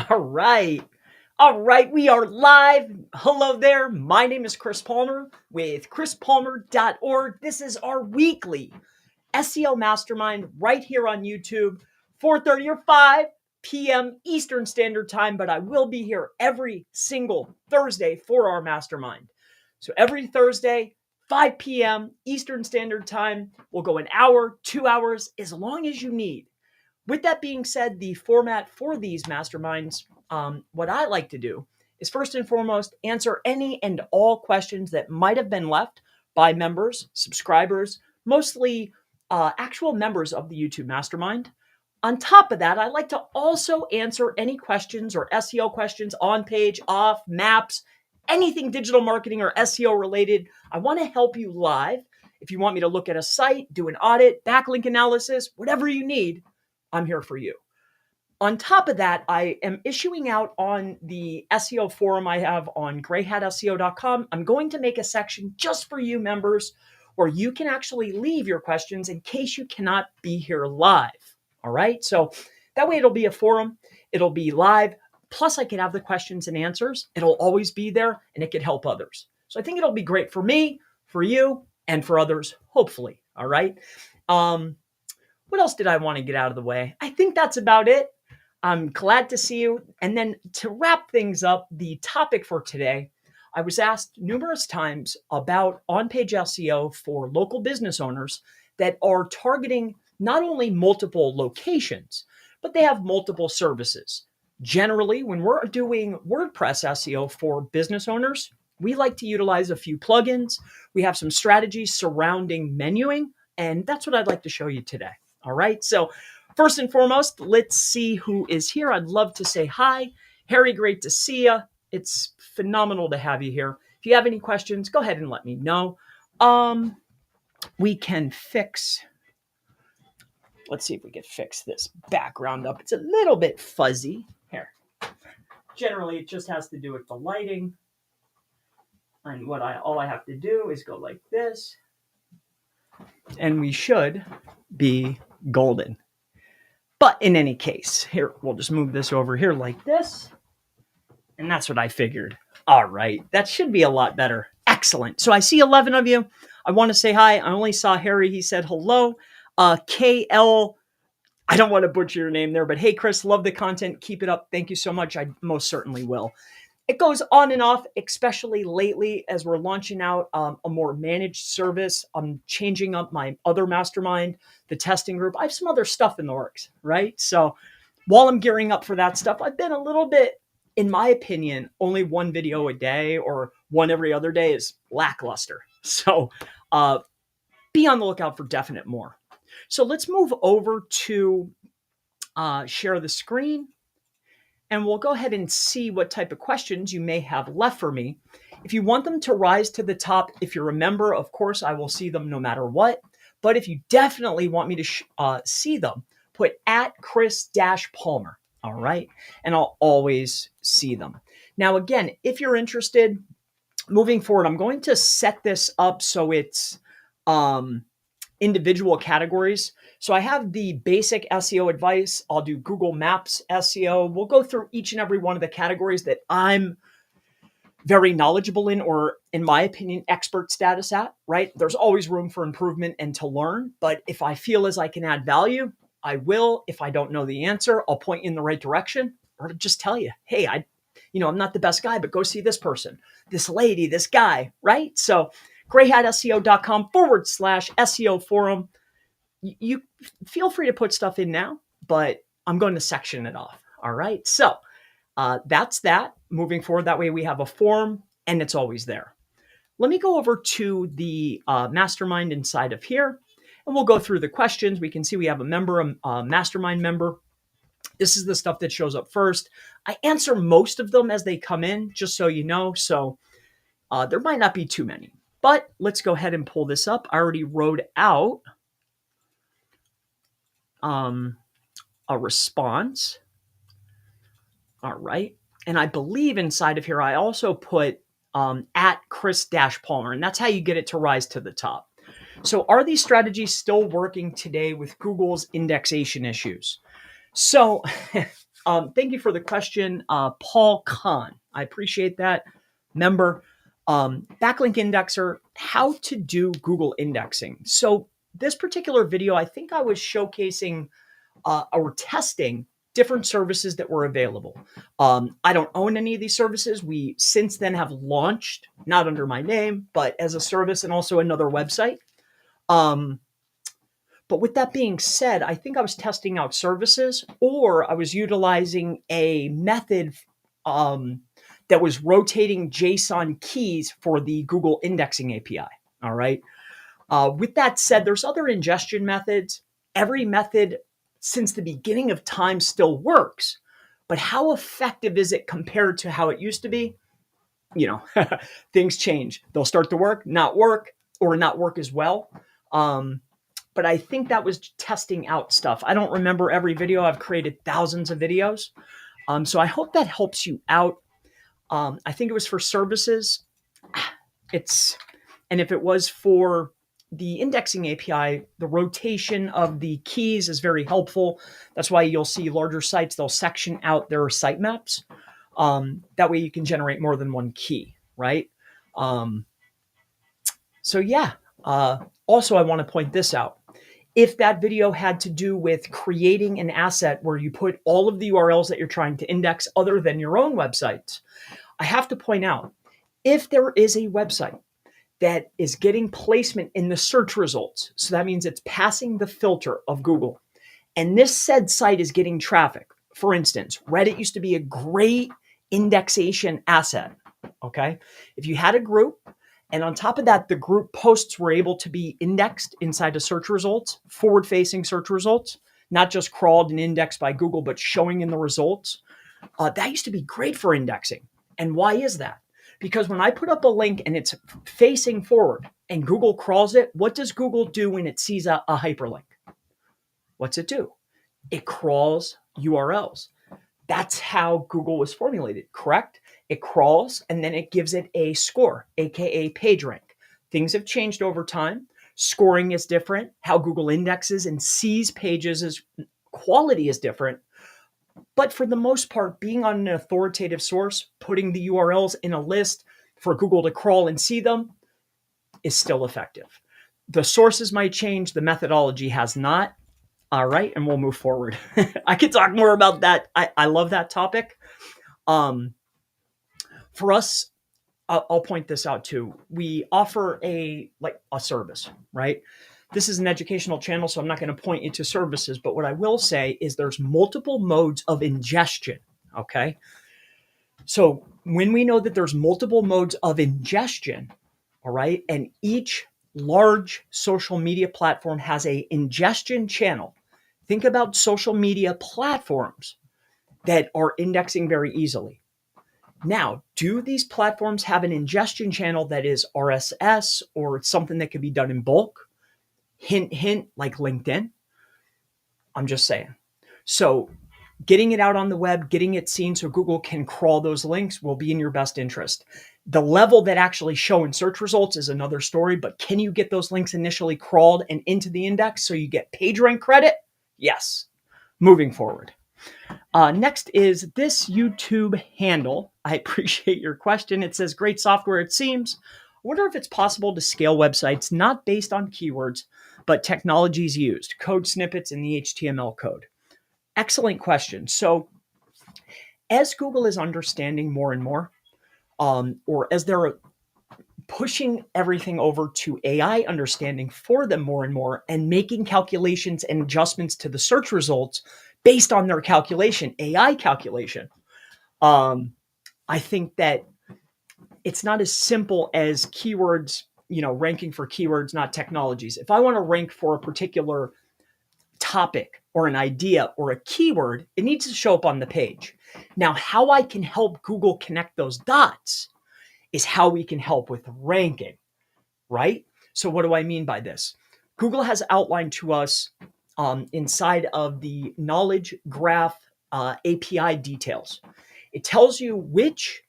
All right. All right. We are live. Hello there. My name is Chris Palmer with chrispalmer.org. This is our weekly SEO Mastermind right here on YouTube, 4:30 or 5 p.m. Eastern Standard Time, but I will be here every single Thursday for our Mastermind. So every Thursday, 5 p.m. Eastern Standard Time, we'll go an hour, 2 hours, as long as you need. With that being said, the format for these masterminds, what I like to do is first and foremost answer any and all questions that might have been left by members, subscribers, mostly actual members of the YouTube Mastermind. On top of that, I like to also answer any questions or SEO questions on page, off, maps, anything digital marketing or SEO related. I want to help you live. If you want me to look at a site, do an audit, backlink analysis, whatever you need, I'm here for you. On top of that, I am issuing out on the SEO forum I have on greyhatseo.com. I'm going to make a section just for you members where you can actually leave your questions in case you cannot be here live. All right. So that way it'll be a forum. It'll be live. Plus I can have the questions and answers. It'll always be there and it could help others. So I think it'll be great for me, for you, and for others, hopefully. All right. What else did I want to get out of the way? I think that's about it. I'm glad to see you. And then to wrap things up, the topic for today, I was asked numerous times about on-page SEO for local business owners that are targeting not only multiple locations, but they have multiple services. Generally, when we're doing WordPress SEO for business owners, we like to utilize a few plugins. We have some strategies surrounding menuing, and that's what I'd like to show you today. All right. So first and foremost, let's see who is here. I'd love to say hi. Harry, great to see you. It's phenomenal to have you here. If you have any questions, go ahead and let me know. We can fix, let's see if we can fix this background up. It's a little bit fuzzy here. Generally, it just has to do with the lighting. And all I have to do is go like this. And we should be golden. But in any case, here, we'll just move this over here like this. And that's what I figured. All right, that should be a lot better. Excellent. So I see 11 of you. I want to say hi. I only saw Harry. He said hello. KL, I don't want to butcher your name there, but hey, Chris, love the content. Keep it up. Thank you so much. I most certainly will. It goes on and off, especially lately as we're launching out a more managed service. I'm changing up my other mastermind, the testing group. I have some other stuff in the works, right? So while I'm gearing up for that stuff, I've been a little bit, in my opinion, only one video a day or one every other day is lackluster. So be on the lookout for definite more. So let's move over to share the screen. And we'll go ahead and see what type of questions you may have left for me. If you want them to rise to the top, if you're a member, of course, I will see them no matter what. But if you definitely want me to see them, put at Chris-Palmer, all right? And I'll always see them. Now, again, if you're interested, moving forward, I'm going to set this up so it's individual categories. So I have the basic SEO advice. I'll do Google Maps SEO. We'll go through each and every one of the categories that I'm very knowledgeable in, or in my opinion, expert status at, right? There's always room for improvement and to learn. But if I feel as I can add value, I will. If I don't know the answer, I'll point you in the right direction or just tell you, hey, I'm not the best guy, but go see this person, this lady, this guy, right? So greyhatseo.com/SEO forum. You feel free to put stuff in now, but I'm going to section it off. All right. So that's that. Moving forward, that way we have a form and it's always there. Let me go over to the mastermind inside of here and we'll go through the questions. We can see we have a member, a mastermind member. This is the stuff that shows up first. I answer most of them as they come in, just so you know. So there might not be too many, but let's go ahead and pull this up. I already wrote out a response. All right. And I believe inside of here, I also put at Chris-Palmer, and that's how you get it to rise to the top. So are these strategies still working today with Google's indexation issues? So Thank you for the question, Paul Kahn. I appreciate that. Member, backlink indexer, how to do Google indexing. So this particular video, I think I was showcasing or testing different services that were available. I don't own any of these services. We since then have launched, not under my name, but as a service and also another website. But with that being said, I think I was testing out services, or I was utilizing a method that was rotating JSON keys for the Google indexing API. All right. With that said, there's other ingestion methods. Every method since the beginning of time still works, but how effective is it compared to how it used to be? You know, things change. They'll start to work, or not work as well. But I think that was testing out stuff. I don't remember every video. I've created thousands of videos. So I hope that helps you out. I think it was for services. And if it was for the indexing API, the rotation of the keys is very helpful. That's why you'll see larger sites, they'll section out their sitemaps. That way you can generate more than one key, right? So yeah. Also, I want to point this out. If that video had to do with creating an asset where you put all of the URLs that you're trying to index other than your own website, I have to point out, if there is a website that is getting placement in the search results, so that means it's passing the filter of Google, and this said site is getting traffic. For instance, Reddit used to be a great indexation asset, okay? If you had a group, and on top of that, the group posts were able to be indexed inside of search results, forward-facing search results, not just crawled and indexed by Google, but showing in the results. That used to be great for indexing. And why is that? Because when I put up a link and it's facing forward and Google crawls it, what does Google do when it sees a hyperlink? What's it do? It crawls URLs. That's how Google was formulated, correct? It crawls and then it gives it a score, aka page rank. Things have changed over time. Scoring is different. How Google indexes and sees pages' quality is different. But for the most part, being on an authoritative source, putting the URLs in a list for Google to crawl and see them is still effective. The sources might change. The methodology has not. All right, and we'll move forward. I could talk more about that. I love that topic. For us, I'll point this out too. We offer a service, right? This is an educational channel, so I'm not going to point you to services, but what I will say is there's multiple modes of ingestion, okay? So when we know that there's multiple modes of ingestion, all right, and each large social media platform has a ingestion channel. Think about social media platforms that are indexing very easily. Now, do these platforms have an ingestion channel that is RSS or something that could be done in bulk? Hint, hint, like LinkedIn. I'm just saying. So getting it out on the web, getting it seen so Google can crawl those links will be in your best interest. The level that actually show in search results is another story, but can you get those links initially crawled and into the index so you get PageRank credit? Yes. Moving forward. Next is this YouTube handle. I appreciate your question. It says, great software, it seems. I wonder if it's possible to scale websites not based on keywords, but technologies used, code snippets in the HTML code. Excellent question. So as Google is understanding more and more, or as they're pushing everything over to AI understanding for them more and more and making calculations and adjustments to the search results based on their calculation, AI calculation, I think that it's not as simple as keywords, ranking for keywords, not technologies. If I want to rank for a particular topic or an idea or a keyword, it needs to show up on the page. Now, how I can help Google connect those dots is how we can help with ranking, right? So what do I mean by this? Google has outlined to us inside of the knowledge graph API details. It tells you which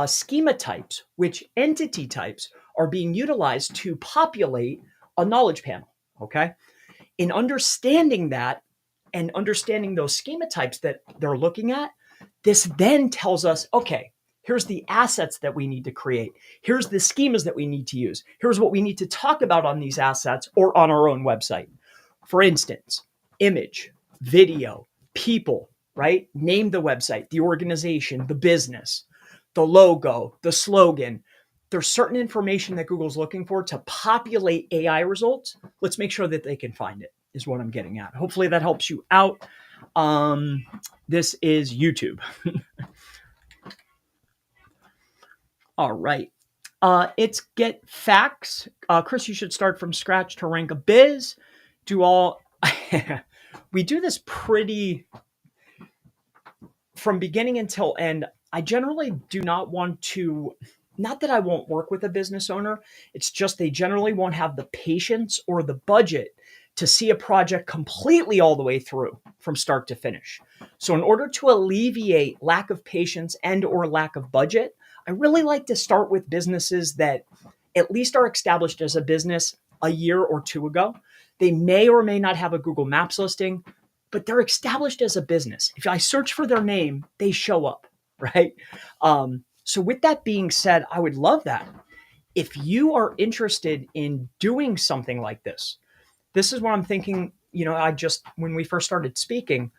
schema types, which entity types are being utilized to populate a knowledge panel, okay? In understanding that, and understanding those schema types that they're looking at, this then tells us, okay, here's the assets that we need to create. Here's the schemas that we need to use. Here's what we need to talk about on these assets or on our own website. For instance, image, video, people, right? Name the website, the organization, the business, the logo, the slogan. There's certain information that Google's looking for to populate AI results. Let's make sure that they can find it, is what I'm getting at. Hopefully that helps you out. This is YouTube. All right. It's get facts. Chris, you should start from scratch to rank a biz. Do all. We do this pretty from beginning until end. I generally do not want to, not that I won't work with a business owner. It's just they generally won't have the patience or the budget to see a project completely all the way through from start to finish. So in order to alleviate lack of patience and or lack of budget, I really like to start with businesses that at least are established as a business a year or two ago. They may or may not have a Google Maps listing, but they're established as a business. If I search for their name, they show up, right? So with that being said, I would love that. If you are interested in doing something like this is what I'm thinking. When we first started speaking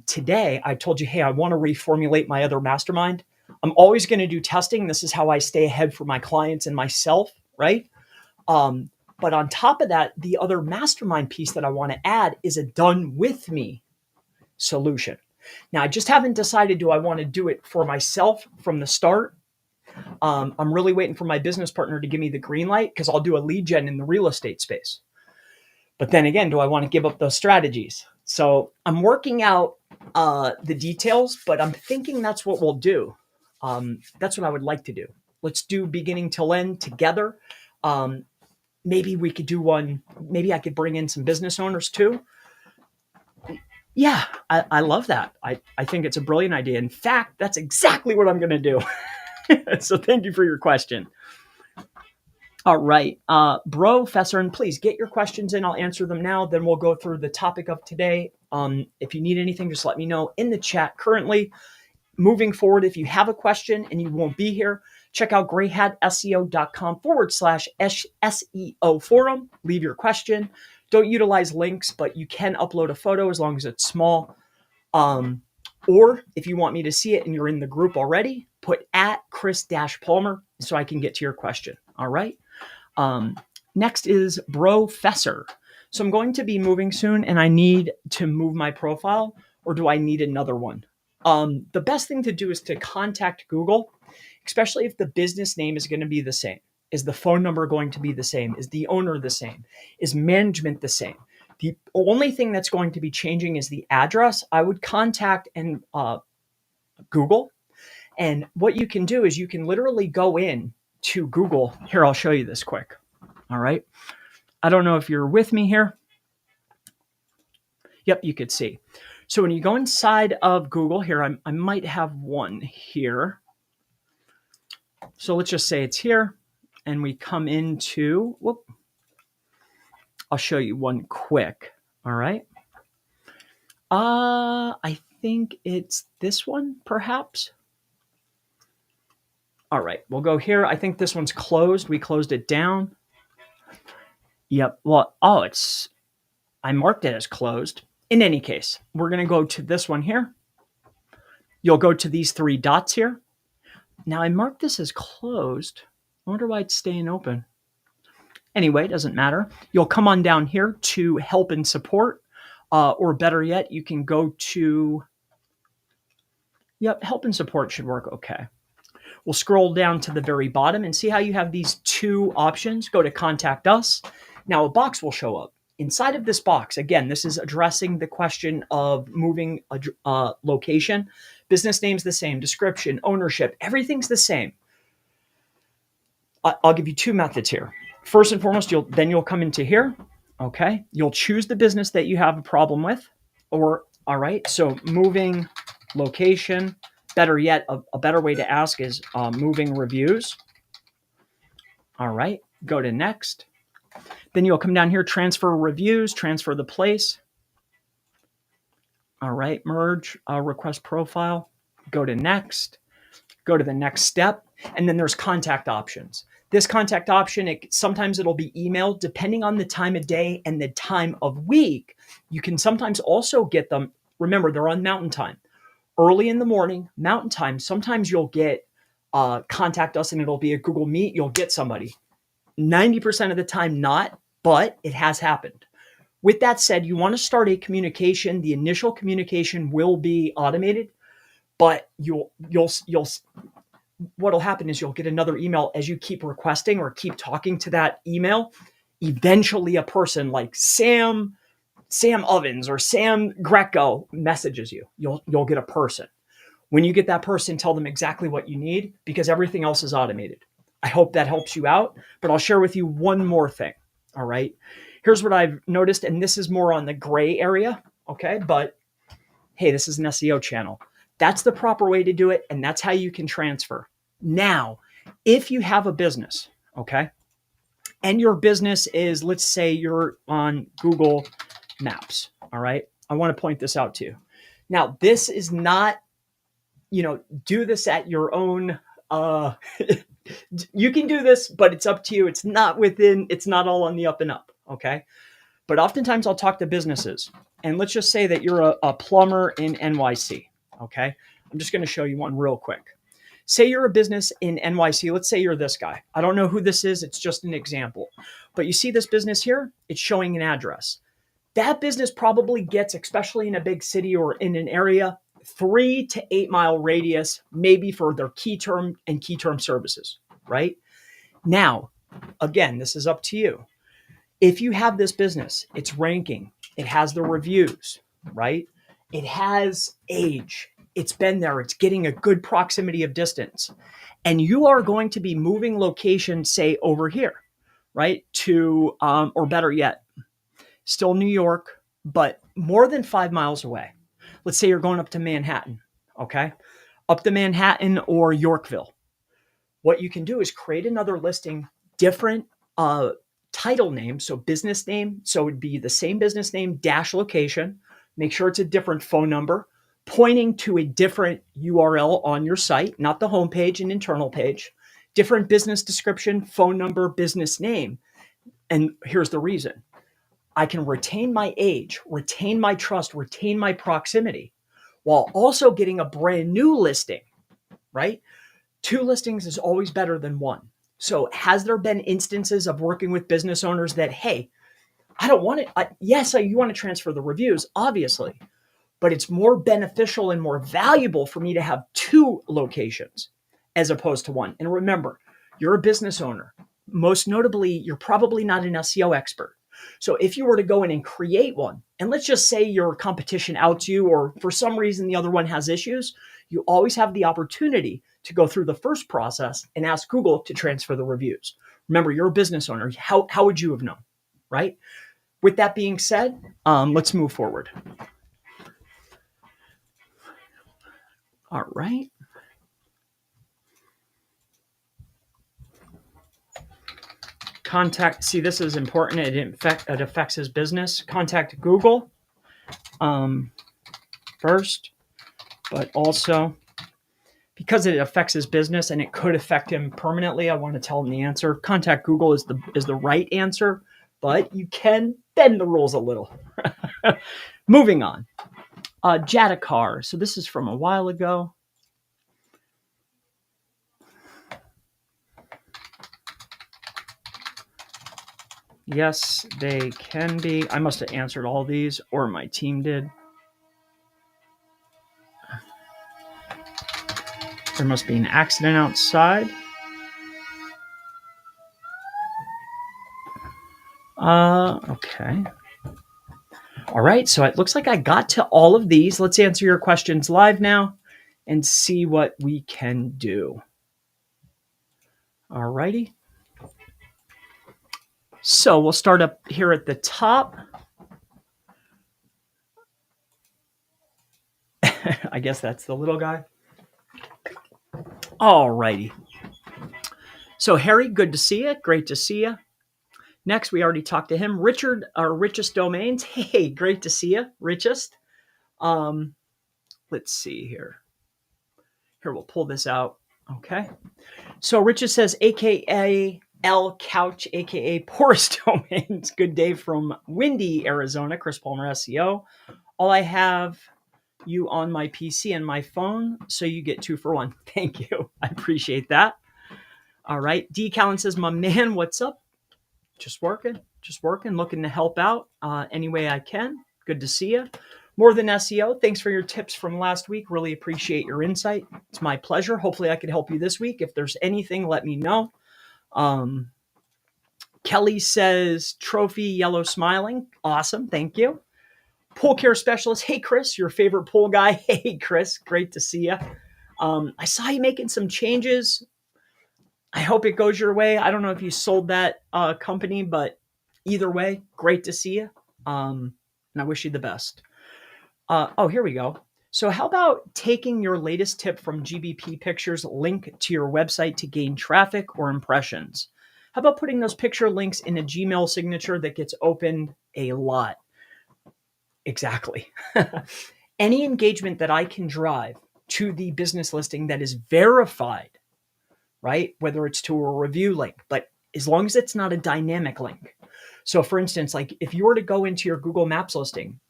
today, I told you, hey, I want to reformulate my other mastermind. I'm always going to do testing. This is how I stay ahead for my clients and myself, right? But on top of that, the other mastermind piece that I want to add is a done with me solution. Now, I just haven't decided, do I want to do it for myself from the start? I'm really waiting for my business partner to give me the green light because I'll do a lead gen in the real estate space. But then again, do I want to give up those strategies? So I'm working out the details, but I'm thinking that's what we'll do. That's what I would like to do. Let's do beginning till end together. Maybe we could do one. Maybe I could bring in some business owners too. Yeah, I love that. I think it's a brilliant idea. In fact, that's exactly what I'm going to do. So thank you for your question. All right. Bro, Fesser, and please get your questions in. I'll answer them now. Then we'll go through the topic of today. If you need anything, just let me know in the chat currently. Moving forward, if you have a question and you won't be here, check out greyhatseo.com/SEO forum. Leave your question. Don't utilize links, but you can upload a photo as long as it's small. Or if you want me to see it and you're in the group already, put @Chris-Palmer so I can get to your question. All right. Next is Bro Fesser. So I'm going to be moving soon and I need to move my profile, or do I need another one? The best thing to do is to contact Google, especially if the business name is going to be the same. Is the phone number going to be the same? Is the owner the same? Is management the same? The only thing that's going to be changing is the address. I would contact Google. And what you can do is you can literally go in to Google. Here, I'll show you this quick. All right. I don't know if you're with me here. Yep, you could see. So when you go inside of Google here, I might have one here. So let's just say it's here. And we come into, I'll show you one quick. All right. I think it's this one, perhaps. All right, we'll go here. I think this one's closed. We closed it down. Yep. Well, I marked it as closed. In any case, we're going to go to this one here. You'll go to these three dots here. Now I marked this as closed. I wonder why it's staying open. Anyway, it doesn't matter. You'll come on down here to help and support, or better yet, you can go to, help and support should work okay. We'll scroll down to the very bottom and see how you have these two options. Go to contact us. Now a box will show up. Inside of this box, again, this is addressing the question of moving a location. Business name's the same, description, ownership, everything's the same. I'll give you two methods here. First and foremost, you'll come into here. Okay. You'll choose the business that you have a problem with. All right. So moving location, better yet, a better way to ask is moving reviews. All right. Go to next. Then you'll come down here, transfer reviews, transfer the place. All right, merge, request profile, go to next, go to the next step, and then there's contact options. This contact option, sometimes it'll be emailed depending on the time of day and the time of week. You can sometimes also get them. Remember, they're on Mountain Time. Early in the morning, Mountain Time, sometimes you'll get contact us and it'll be a Google Meet. You'll get somebody. 90% of the time, not, but it has happened. With that said, you want to start a communication. The initial communication will be automated, but what'll happen is you'll get another email as you keep requesting or keep talking to that email. Eventually, a person like Sam Ovens or Sam Greco messages you. You'll get a person. When you get that person, tell them exactly what you need because everything else is automated. I hope that helps you out, but I'll share with you one more thing. All right. Here's what I've noticed, and this is more on the gray area. Okay. But hey, this is an SEO channel. That's the proper way to do it. And that's how you can transfer. Now, if you have a business, okay, and your business is, let's say you're on Google Maps. All right. I want to point this out to you. Now, this is not, do this at your own, you can do this, but it's up to you. It's not all on the up and up. Okay. But oftentimes I'll talk to businesses and let's just say that you're a plumber in NYC. Okay. I'm just going to show you one real quick. Say you're a business in NYC. Let's say you're this guy. I don't know who this is. It's just an example. But you see this business here? It's showing an address. That business probably gets, especially in a big city or in an area, 3 to 8 mile radius, maybe for their key term and key term services, right? Now, again, this is up to you. If you have this business, it's ranking, it has the reviews, right? It has age. It's been there. It's getting a good proximity of distance. And you are going to be moving location, say over here, right? To, or better yet, still New York, but more than 5 miles away. Let's say you're going up to Manhattan, okay? Up to Manhattan or Yorkville. What you can do is create another listing, different title name, so business name. So it would be the same business name dash location. Make sure it's a different phone number, pointing to a different URL on your site, not the homepage, an internal page, different business description, phone number, business name. And here's the reason. I can retain my age, retain my trust, retain my proximity, while also getting a brand new listing, right? 2 listings is always better than 1. So has there been instances of working with business owners that, hey, I don't want it. Yes, you want to transfer the reviews, obviously, but it's more beneficial and more valuable for me to have 2 locations as opposed to 1. And remember, you're a business owner. Most notably, you're probably not an SEO expert. So if you were to go in and create one, and let's just say your competition outs you, or for some reason the other one has issues, you always have the opportunity to go through the first process and ask Google to transfer the reviews. Remember, you're a business owner. How would you have known, right? With that being said, let's move forward. All right. Contact, see, this is important. It affects his business. Contact Google first, but also because it affects his business and it could affect him permanently, I want to tell him the answer. Contact Google is the right answer, but you can bend the rules a little. Moving on. Jadakar. So this is from a while ago. Yes, they can be. I must have answered all these, or my team did. There must be an accident outside. Okay. All right, so it looks like I got to all of these. Let's answer your questions live now and see what we can do. All righty. So we'll start up here at the top. I guess that's the little guy. All righty. So Harry, good to see you. Great to see you. Next, we already talked to him. Richard, our Richest Domains. Hey, great to see you, Richest. Let's see here. Here, we'll pull this out. Okay. So Richard says, AKA L Couch, AKA Porous Domains. Good day from windy Arizona. Chris Palmer, SEO. All I have you on my PC and my phone, so you get 2 for 1. Thank you. I appreciate that. All right. D. Callan says, my man, what's up? Just working, looking to help out any way I can. Good to see you. More Than SEO, thanks for your tips from last week. Really appreciate your insight. It's my pleasure. Hopefully I can help you this week. If there's anything, let me know. Kelly says, trophy yellow smiling. Awesome. Thank you. Pool care specialist. Hey, Chris, your favorite pool guy. Hey, Chris, great to see you. I saw you making some changes. I hope it goes your way. I don't know if you sold that company, but either way, great to see you. And I wish you the best. Here we go. So how about taking your latest tip from GBP Pictures, link to your website to gain traffic or impressions? How about putting those picture links in a Gmail signature that gets opened a lot? Exactly. Any engagement that I can drive to the business listing that is verified, right? Whether it's to a review link, but as long as it's not a dynamic link. So for instance, like if you were to go into your Google Maps listing,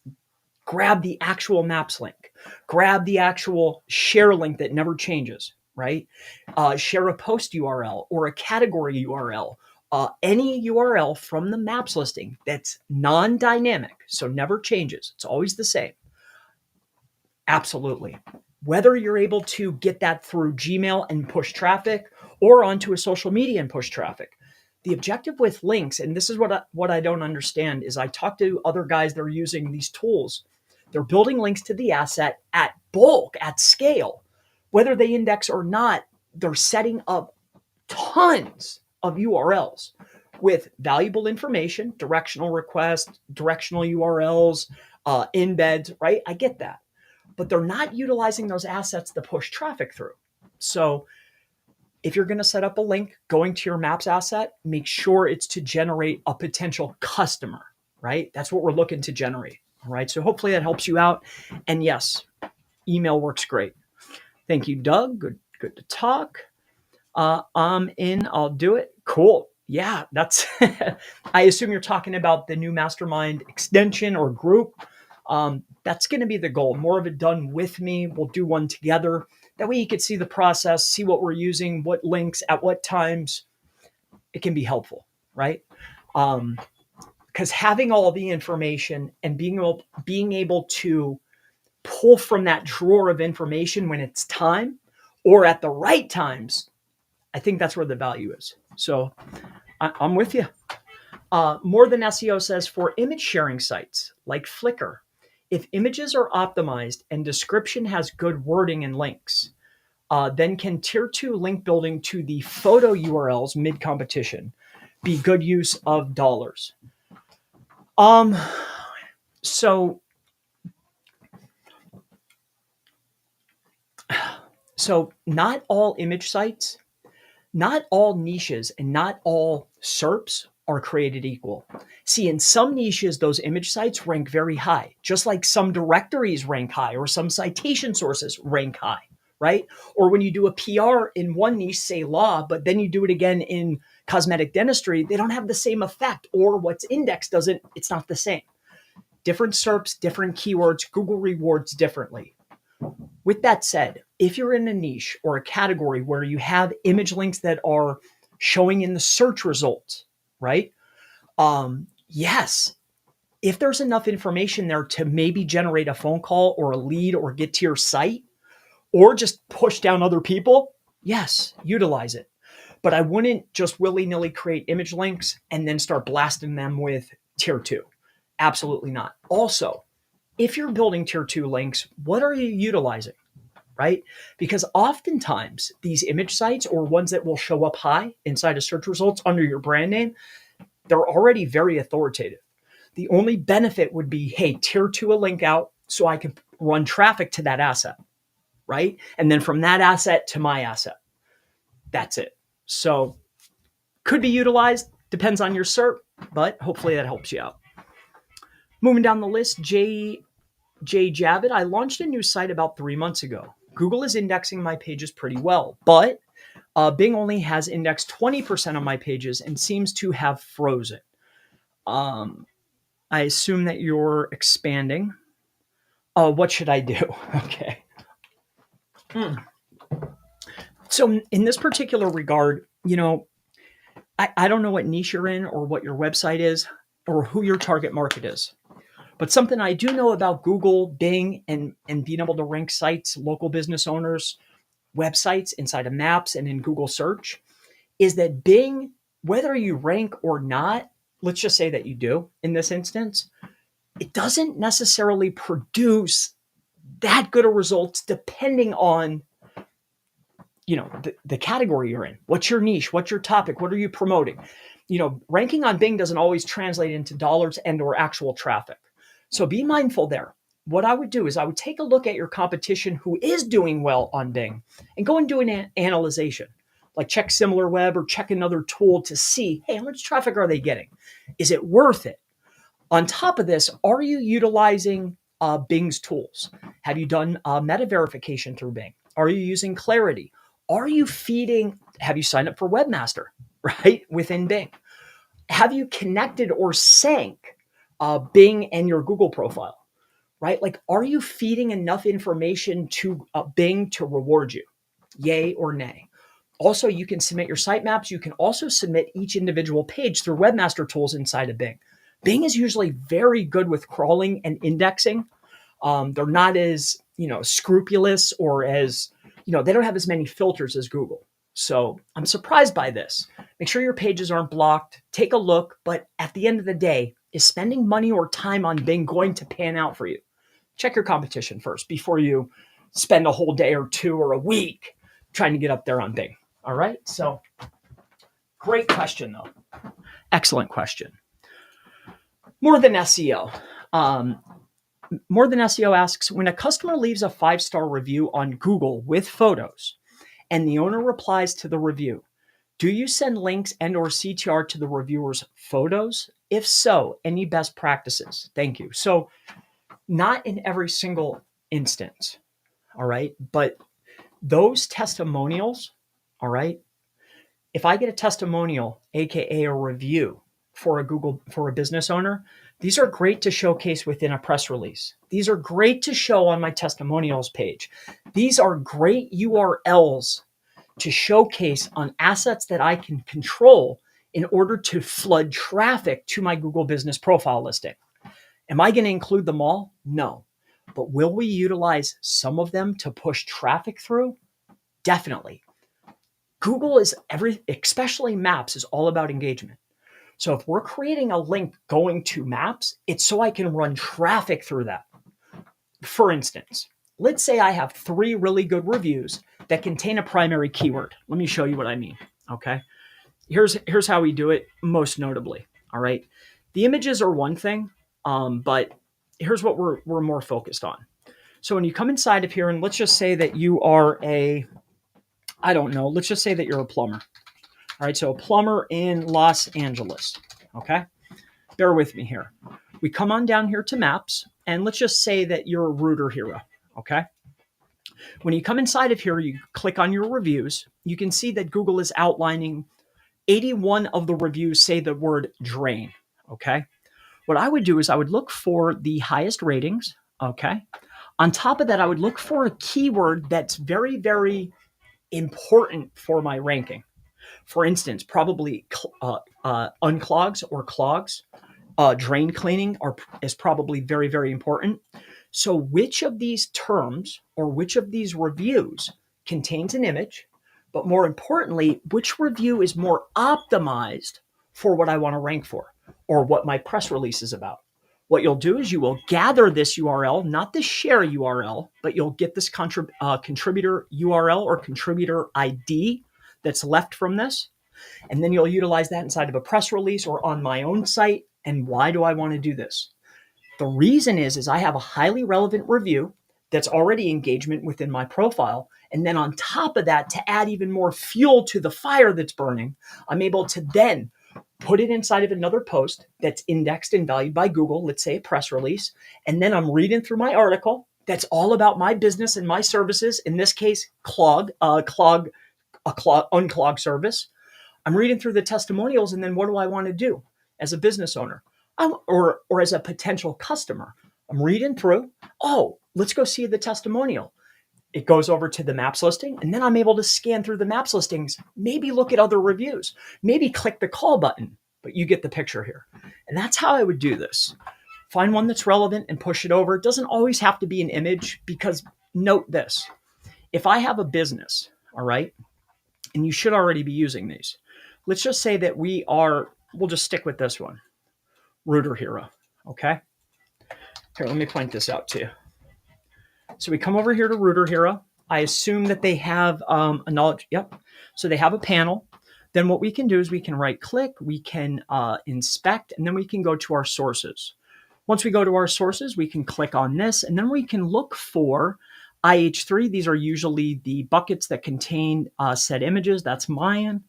grab the actual maps link, grab the actual share link that never changes, right? Share a post URL or a category URL, any URL from the maps listing that's non-dynamic, so never changes. It's always the same. Absolutely. Whether you're able to get that through Gmail and push traffic or onto a social media and push traffic. The objective with links, and this is what I don't understand, is I talk to other guys that are using these tools. They're building links to the asset at bulk, at scale. Whether they index or not, they're setting up tons of URLs with valuable information, directional requests, directional URLs, embeds, right? I get that. But they're not utilizing those assets to push traffic through. So if you're going to set up a link going to your Maps asset, make sure it's to generate a potential customer, right? That's what we're looking to generate. All right. So hopefully that helps you out. And yes, email works great. Thank you, Doug. Good to talk. I'm in. I'll do it. Cool. Yeah, that's, I assume you're talking about the new Mastermind extension or group. That's going to be the goal. More of it done with me. We'll do one together. That way you could see the process, see what we're using, what links, at what times. It can be helpful, right? Because having all the information and being able to pull from that drawer of information when it's time or at the right times, I think that's where the value is. So I'm with you. More Than SEO says, for image sharing sites like Flickr, if images are optimized and description has good wording and links, then can tier 2 link building to the photo URLs mid-competition be good use of dollars? So not all image sites, not all niches, and not all SERPs are created equal. See, in some niches, those image sites rank very high, just like some directories rank high or some citation sources rank high, right? Or when you do a PR in one niche, say law, but then you do it again in cosmetic dentistry, they don't have the same effect, or what's indexed it's not the same. Different SERPs, different keywords, Google rewards differently. With that said, if you're in a niche or a category where you have image links that are showing in the search results, right? Yes, if there's enough information there to maybe generate a phone call or a lead or get to your site or just push down other people, yes, utilize it. But I wouldn't just willy-nilly create image links and then start blasting them with tier 2. Absolutely not. Also, if you're building tier 2 links, what are you utilizing, right? Because oftentimes these image sites or ones that will show up high inside of search results under your brand name, they're already very authoritative. The only benefit would be, hey, tier 2 a link out so I can run traffic to that asset, right? And then from that asset to my asset. That's it. So could be utilized, depends on your SERP, but hopefully that helps you out. Moving down the list, Jay Javid, I launched a new site about 3 months ago. Google is indexing my pages pretty well, but Bing only has indexed 20% of my pages and seems to have frozen. Um, I assume that you're expanding. What should I do? Okay. So in this particular regard, I don't know what niche you're in or what your website is or who your target market is. But something I do know about Google, Bing, and being able to rank sites, local business owners, websites inside of Maps and in Google search is that Bing, whether you rank or not, let's just say that you do in this instance, it doesn't necessarily produce that good of results depending on the category you're in. What's your niche? What's your topic? What are you promoting? Ranking on Bing doesn't always translate into dollars and or actual traffic. So be mindful there. What I would do is I would take a look at your competition who is doing well on Bing and go and do an analyzation. Like check SimilarWeb or check another tool to see, hey, how much traffic are they getting? Is it worth it? On top of this, are you utilizing Bing's tools? Have you done meta verification through Bing? Are you using Clarity? Have you signed up for Webmaster, right, within Bing? Have you connected or sank Bing and your Google profile, right? Like, are you feeding enough information to Bing to reward you? Yay or nay? Also, you can submit your sitemaps. You can also submit each individual page through Webmaster tools inside of Bing. Bing is usually very good with crawling and indexing. They're not as, scrupulous or as, they don't have as many filters as Google. So I'm surprised by this. Make sure your pages aren't blocked. Take a look. But at the end of the day, is spending money or time on Bing going to pan out for you? Check your competition first before you spend a whole day or two or a week trying to get up there on Bing. All right. So great question, though. Excellent question. More Than SEO. More Than SEO asks, when a customer leaves a 5-star review on Google with photos and the owner replies to the review, do you send links and or CTR to the reviewer's photos? If so, any best practices? Thank you. So not in every single instance, all right? But those testimonials, all right? If I get a testimonial, AKA a review for a business owner, these are great to showcase within a press release. These are great to show on my testimonials page. These are great URLs to showcase on assets that I can control in order to flood traffic to my Google business profile listing. Am I going to include them all? No. But will we utilize some of them to push traffic through? Definitely. Google is especially Maps is all about engagement. So if we're creating a link going to Maps, it's so I can run traffic through that. For instance, let's say I have 3 really good reviews that contain a primary keyword. Let me show you what I mean. Okay. Here's how we do it most notably. All right. The images are one thing, but here's what we're more focused on. So when you come inside of here, and let's just say that you are let's just say that you're a plumber. All right, so a plumber in Los Angeles, okay? Bear with me here. We come on down here to Maps, and let's just say that you're a rooter hero, okay? When you come inside of here, you click on your reviews. You can see that Google is outlining 81 of the reviews say the word drain, okay? What I would do is I would look for the highest ratings, okay? On top of that, I would look for a keyword that's very, very important for my ranking. For instance, probably unclogs or clogs, drain cleaning is probably very, very important. So which of these terms or which of these reviews contains an image, but more importantly, which review is more optimized for what I want to rank for or what my press release is about? What you'll do is you will gather this URL, not the share URL, but you'll get this contributor URL or contributor ID that's left from this. And then you'll utilize that inside of a press release or on my own site. And why do I want to do this? The reason is I have a highly relevant review that's already engagement within my profile. And then on top of that, to add even more fuel to the fire that's burning, I'm able to then put it inside of another post that's indexed and valued by Google, let's say a press release, and then I'm reading through my article that's all about my business and my services, in this case, unclog service. I'm reading through the testimonials, and then what do I want to do as a business owner or as a potential customer? I'm reading through, oh, let's go see the testimonial. It goes over to the maps listing, and then I'm able to scan through the maps listings, maybe look at other reviews, maybe click the call button, but you get the picture here. And that's how I would do this. Find one that's relevant and push it over. It doesn't always have to be an image, because note this. If I have a business, all right, and you should already be using these. Let's just say that we'll just stick with this one, Rooter Hero, okay? Here, let me point this out to you. So we come over here to Rooter Hero. I assume that they have a knowledge. Yep. So they have a panel. Then what we can do is we can right click, we can inspect, and then we can go to our sources. Once we go to our sources, we can click on this, and then we can look for IH3. These are usually the buckets that contain said images. That's mine.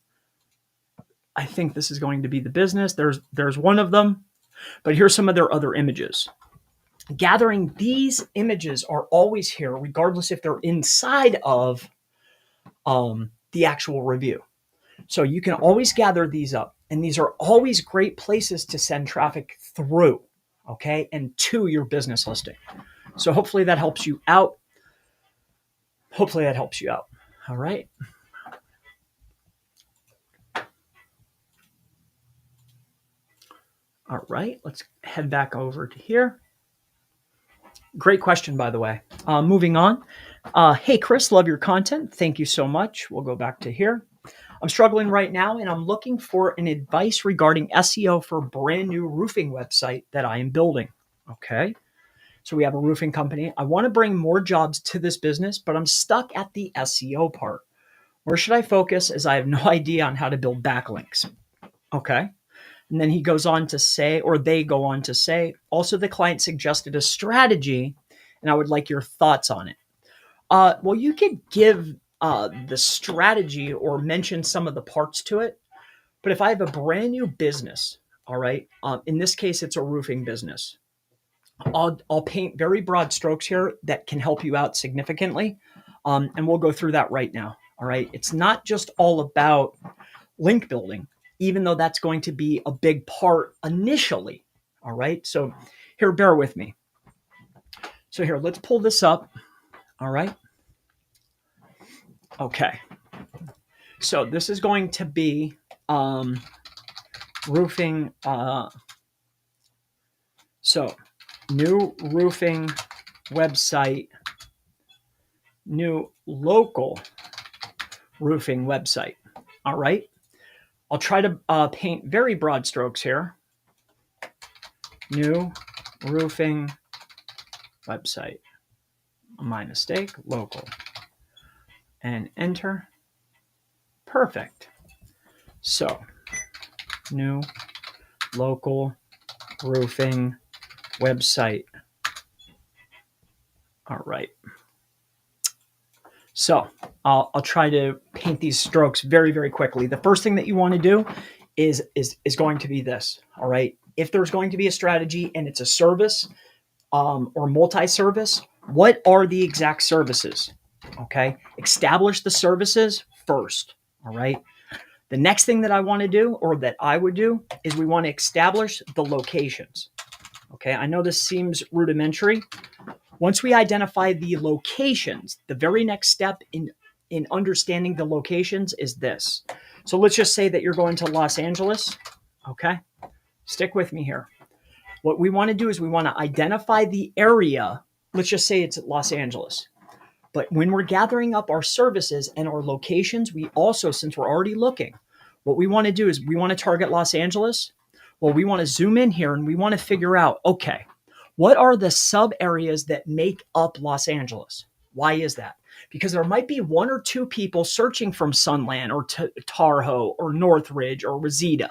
I think this is going to be the business. There's one of them, but here's some of their other images. Gathering these images are always here, regardless if they're inside of the actual review. So you can always gather these up, and these are always great places to send traffic through, okay, and to your business listing. So hopefully that helps you out. All right. All right, let's head back over to here. Great question, by the way. Moving on. Hey, Chris, love your content. Thank you so much. We'll go back to here. I'm struggling right now, and I'm looking for an advice regarding SEO for a brand new roofing website that I am building. Okay. So we have a roofing company. I want to bring more jobs to this business, but I'm stuck at the SEO part. Where should I focus, as I have no idea on how to build backlinks? Okay. And then he goes on to say, or they go on to say, also the client suggested a strategy, and I would like your thoughts on it. Well, you could give the strategy or mention some of the parts to it. But if I have a brand new business, all right, in this case, it's a roofing business. I'll paint very broad strokes here that can help you out significantly. And we'll go through that right now. All right. It's not just all about link building, even though that's going to be a big part initially. All right. So here, bear with me. So here, let's pull this up. All right. Okay. So this is going to be roofing. So new roofing website, new local roofing website. All right. I'll try to paint very broad strokes here. New roofing website. My mistake. Local. And enter. Perfect. So, new local roofing website. All right. So I'll try to paint these strokes very, very quickly. The first thing that you want to do is going to be this. All right. If there's going to be a strategy and it's a service or multi-service, what are the exact services? Okay. Establish the services first. All right. The next thing that I want to do, or that I would do, is we want to establish the locations. Okay. I know this seems rudimentary. Once we identify the locations, the very next step in understanding the locations is this. So let's just say that you're going to Los Angeles. Okay. Stick with me here. What we want to do is we want to identify the area. Let's just say it's Los Angeles. But when we're gathering up our services and our locations, we also, since we're already looking, what we want to do is we want to target Los Angeles. Well, we want to zoom in here and we want to figure out, okay, what are the sub areas that make up Los Angeles? Why is that? Because there might be one or two people searching from Sunland or Tar Hoe or Northridge or Reseda.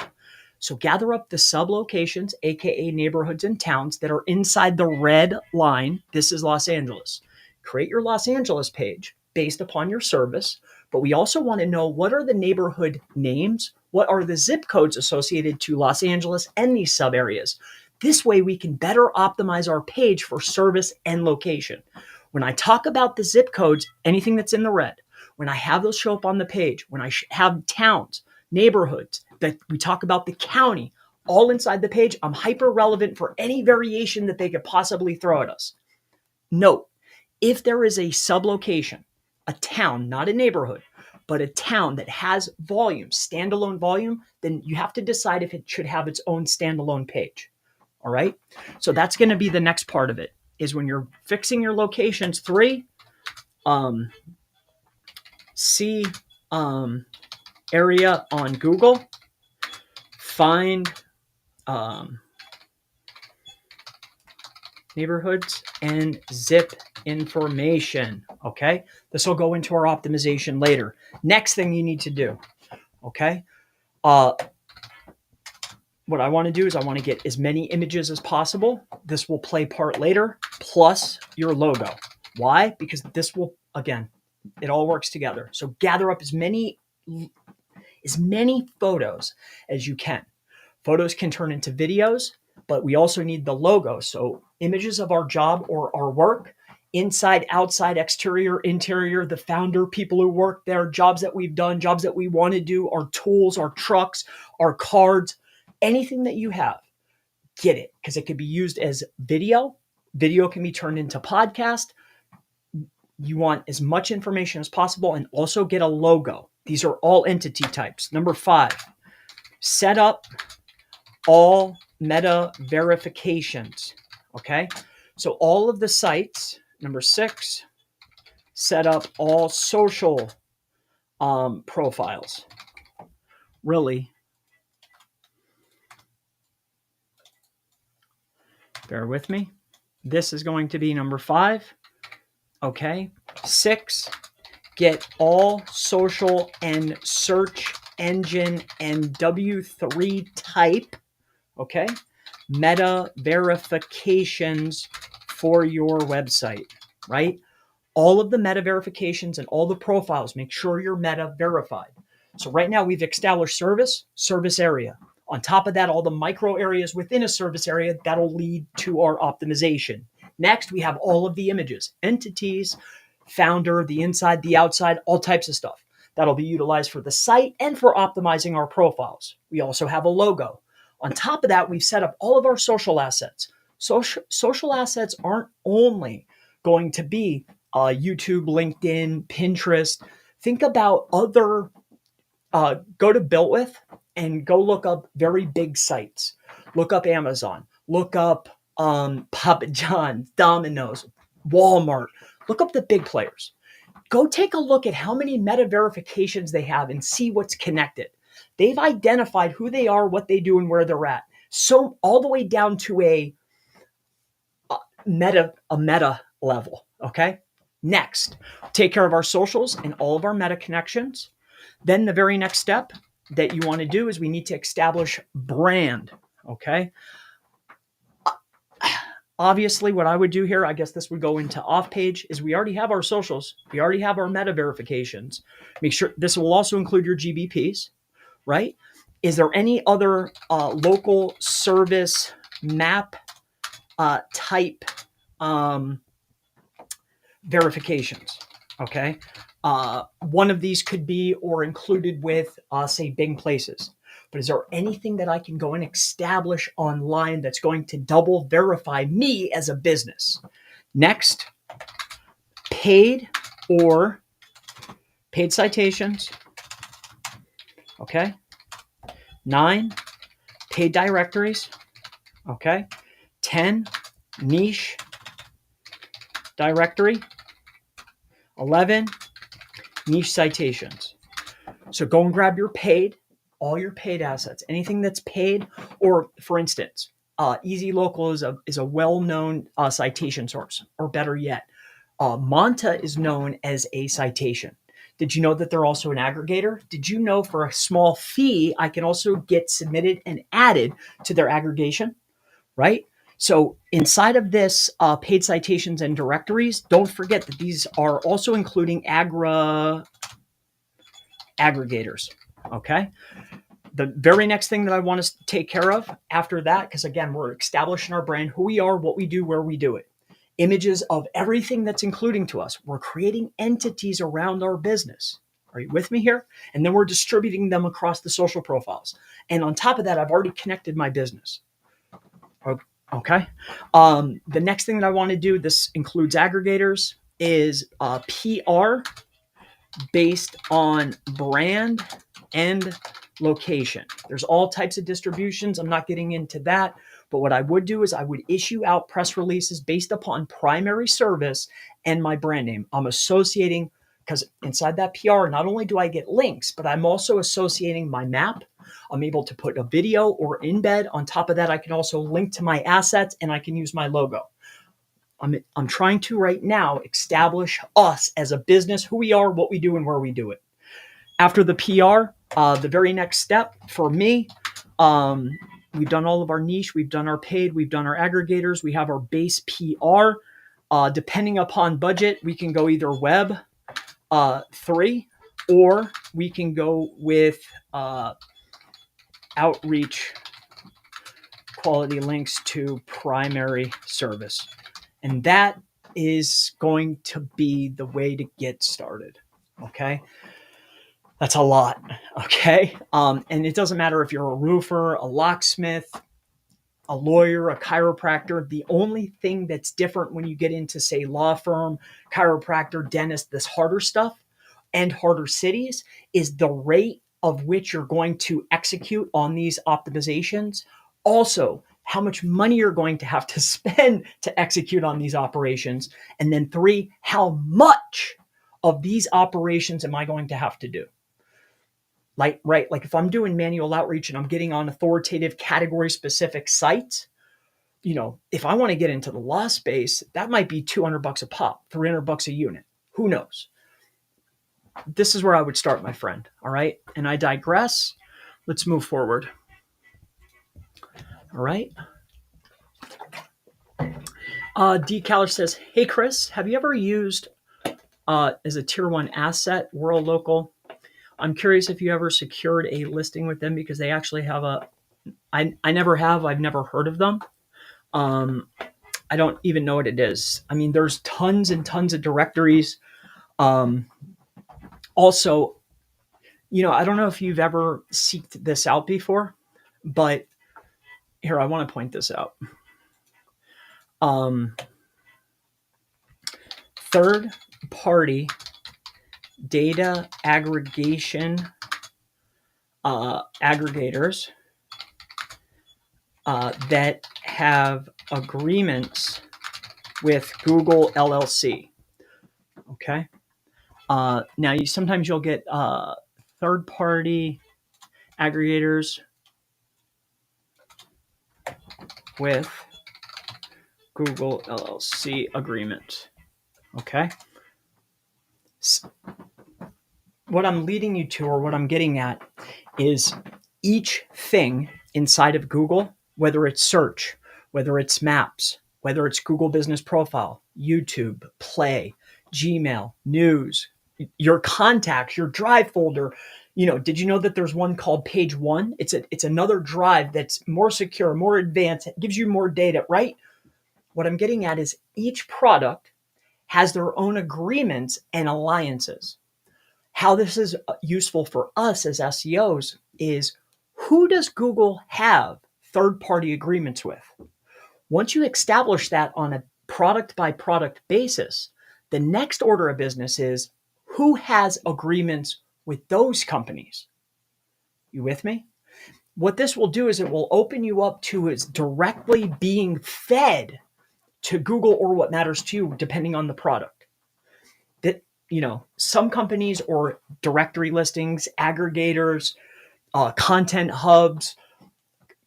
So gather up the sub locations, aka neighborhoods and towns that are inside the red line. This is Los Angeles. Create your Los Angeles page based upon your service. but we also want to know what are the neighborhood names, what are the zip codes associated to Los Angeles and these sub areas. This way we can better optimize our page for service and location. When I talk about the zip codes, anything that's in the red, when I have those show up on the page, when I have towns, neighborhoods, that we talk about the county, all inside the page, I'm hyper relevant for any variation that they could possibly throw at us. Note, if there is a sublocation, a town, not a neighborhood, but a town that has volume, standalone volume, then you have to decide if it should have its own standalone page. All right. So that's going to be the next part of it, is when you're fixing your locations. 3, see area on Google, find neighborhoods and zip information. Okay. This will go into our optimization later. Next thing you need to do. Okay. What I want to do is I want to get as many images as possible. This will play part later, plus your logo. Why? Because this will, again, it all works together. So gather up as many photos as you can. Photos can turn into videos, but we also need the logo. So images of our job or our work, inside, outside, exterior, interior, the founder, people who work there, jobs that we've done, jobs that we want to do, our tools, our trucks, our cards, anything that you have, get it, because it could be used as video. Video can be turned into podcast. You want as much information as possible, and also get a logo. These are all entity types. Number 5, set up all meta verifications. Okay. So all of the sites. Number 6, set up all social profiles. Really, bear with me. This is going to be number 5. Okay. 6, get all social and search engine and W3 type. Okay. Meta verifications for your website, right? All of the meta verifications and all the profiles, make sure you're meta verified. So right now we've established service area. On top of that, all the micro areas within a service area, that'll lead to our optimization. Next, we have all of the images, entities, founder, the inside, the outside, all types of stuff. That'll be utilized for the site and for optimizing our profiles. We also have a logo. On top of that, we've set up all of our social assets. Social assets aren't only going to be YouTube, LinkedIn, Pinterest. Think about other, go to Built With and go look up very big sites. Look up Amazon. Look up Papa John's, Domino's, Walmart. Look up the big players. Go take a look at how many meta verifications they have and see what's connected. They've identified who they are, what they do, and where they're at. So all the way down to a meta level. Okay. Next, take care of our socials and all of our meta connections. Then the very next step that you want to do is we need to establish brand. Okay. Obviously, what I would do here, I guess this would go into off page, is we already have our socials. We already have our meta verifications. Make sure this will also include your GBPs, right? Is there any other local service map type verifications? Okay. One of these could be or included with, say, Bing Places. But is there anything that I can go and establish online that's going to double verify me as a business? Next, paid citations. Okay. 9, paid directories. Okay. 10, niche directory. 11, niche citations. So go and grab your paid, all your paid assets, anything that's paid, or for instance, Easy Local is a well-known citation source, or better yet, Monta is known as a citation. Did you know that they're also an aggregator? Did you know for a small fee, I can also get submitted and added to their aggregation, right? So inside of this paid citations and directories, don't forget that these are also including aggregators. Okay. The very next thing that I want to take care of after that, because again, we're establishing our brand, who we are, what we do, where we do it. Images of everything that's including to us. We're creating entities around our business. Are you with me here? And then we're distributing them across the social profiles. And on top of that, I've already connected my business. Okay. The next thing that I want to do, this includes aggregators, is PR based on brand and location. There's all types of distributions. I'm not getting into that. But what I would do is I would issue out press releases based upon primary service and my brand name. I'm associating, because inside that PR, not only do I get links, but I'm also associating my map. I'm able to put a video or embed. On top of that, I can also link to my assets and I can use my logo. I'm trying to right now establish us as a business, who we are, what we do, and where we do it. After the PR, the very next step for me, we've done all of our niche, we've done our paid, we've done our aggregators, we have our base PR. Depending upon budget, we can go either web 3, or we can go with outreach quality links to primary service. And that is going to be the way to get started. Okay. That's a lot. Okay. And it doesn't matter if you're a roofer, a locksmith, a lawyer, a chiropractor. The only thing that's different when you get into, say, law firm, chiropractor, dentist, this harder stuff and harder cities is the rate of which you're going to execute on these optimizations. Also, how much money you're going to have to spend to execute on these operations. And then 3, how much of these operations am I going to have to do? Like if I'm doing manual outreach and I'm getting on authoritative category specific sites, if I want to get into the law space, that might be $200 a pop, $300 a unit. Who knows? This is where I would start, my friend. All right. And I digress. Let's move forward. All right. D. Caller says, hey, Chris, have you ever used as a tier 1 asset, World Local? I'm curious if you ever secured a listing with them, because they actually have I never have. I've never heard of them. I don't even know what it is. I mean, there's tons and tons of directories. Also, I don't know if you've ever seeked this out before, but here, I want to point this out. Third-party data aggregation aggregators that have agreements with Google LLC. Okay. Now, sometimes you'll get third-party aggregators with Google LLC agreement. Okay. What I'm leading you to, or what I'm getting at, is each thing inside of Google, whether it's search, whether it's maps, whether it's Google Business Profile, YouTube, Play, Gmail, News, your contacts, your Drive folder. Did you know that there's one called Page One? It's another drive that's more secure, more advanced, it gives you more data, right? What I'm getting at is each product has their own agreements and alliances. How this is useful for us as SEOs is, who does Google have third-party agreements with? Once you establish that on a product-by-product basis, the next order of business is, who has agreements with those companies? You with me? What this will do is it will open you up to is directly being fed to Google, or what matters to you, depending on the product. That, some companies, or directory listings, aggregators, content hubs,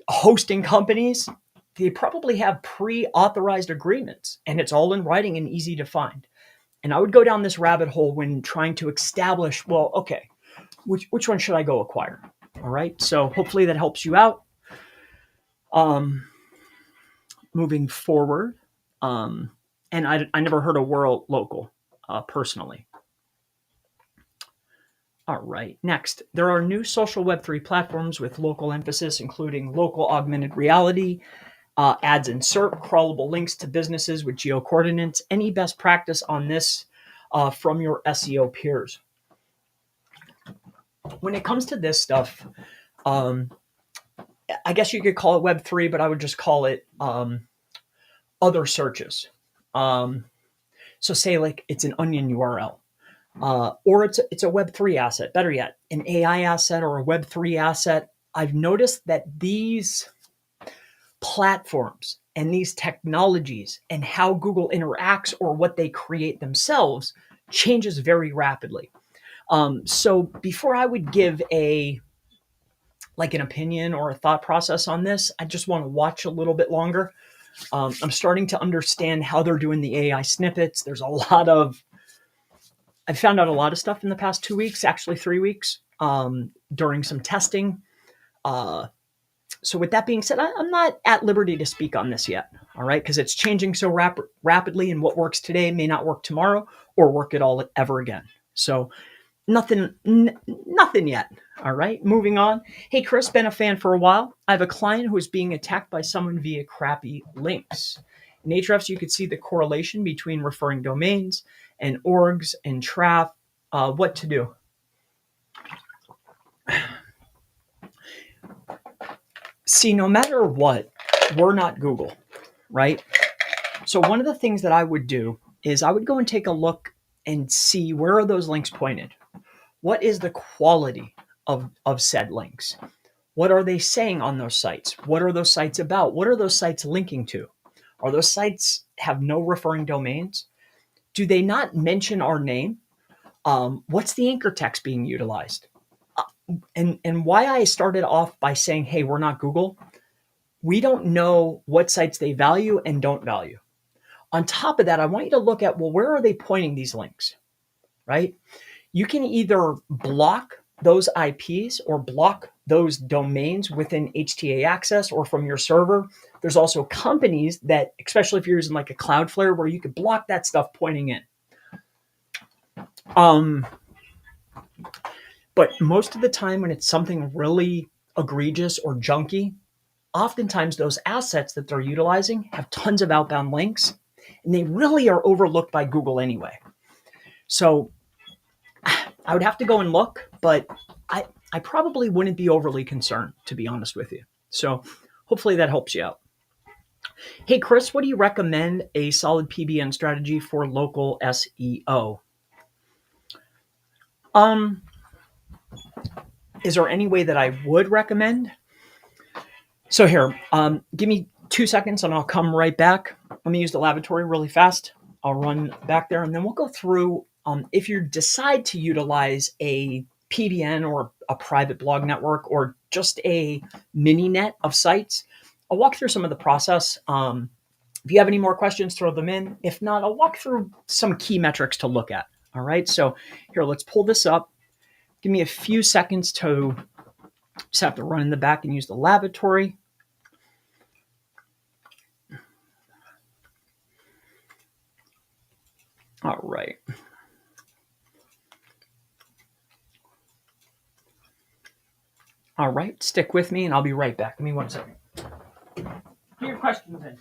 hosting companies, they probably have pre-authorized agreements, and it's all in writing and easy to find. And I would go down this rabbit hole when trying to establish, well, okay, which one should I go acquire? All right. So hopefully that helps you out. Moving forward. And I never heard of World Local personally. All right. Next, there are new social Web3 platforms with local emphasis, including local augmented reality, ads insert, crawlable links to businesses with geo coordinates. Any best practice on this from your SEO peers? When it comes to this stuff, um, I guess you could call it Web3, but I would just call it other searches. So say like it's an onion URL. Or it's a Web3 asset, better yet, an AI asset or a Web3 asset. I've noticed that these platforms and these technologies and how Google interacts or what they create themselves changes very rapidly. So before I would give an opinion or a thought process on this, I just want to watch a little bit longer. I'm starting to understand how they're doing the AI snippets. I've found out a lot of stuff in the past 2 weeks, actually 3 weeks, during some testing. So with that being said, I'm not at liberty to speak on this yet, all right? Because it's changing so rapidly, and what works today may not work tomorrow or work at all ever again. So nothing yet. All right, moving on. Hey, Chris, been a fan for a while. I have a client who is being attacked by someone via crappy links. In Ahrefs, you could see the correlation between referring domains and orgs and traf. What to do? See, no matter what, we're not Google, right? So one of the things that I would do is I would go and take a look and see where are those links pointed. What is the quality of said links? What are they saying on those sites? What are those sites about? What are those sites linking to? Are those sites have no referring domains? Do they not mention our name? What's the anchor text being utilized? And why I started off by saying, hey, we're not Google. We don't know what sites they value and don't value. On top of that, I want you to look at, well, where are they pointing these links, right? You can either block those IPs or block those domains within HTA access or from your server. There's also companies that, especially if you're using like a Cloudflare, where you could block that stuff pointing in. But most of the time when it's something really egregious or junky, oftentimes those assets that they're utilizing have tons of outbound links, and they really are overlooked by Google anyway. So I would have to go and look, but I probably wouldn't be overly concerned, to be honest with you. So hopefully that helps you out. Hey, Chris, what do you recommend a solid PBN strategy for local SEO? Is there any way that I would recommend? So here, give me 2 seconds and I'll come right back. Let me use the lavatory really fast. I'll run back there and then we'll go through if you decide to utilize a PBN or a private blog network or just a mini net of sites. I'll walk through some of the process. If you have any more questions, throw them in. If not, I'll walk through some key metrics to look at. All right, so here, let's pull this up. Give me a few seconds to just have to run in the back and use the lavatory. All right. All right, stick with me and I'll be right back. Give me 1 second. Get your questions in.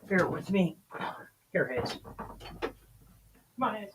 Bear with me. Here it is. Come on, Hayes.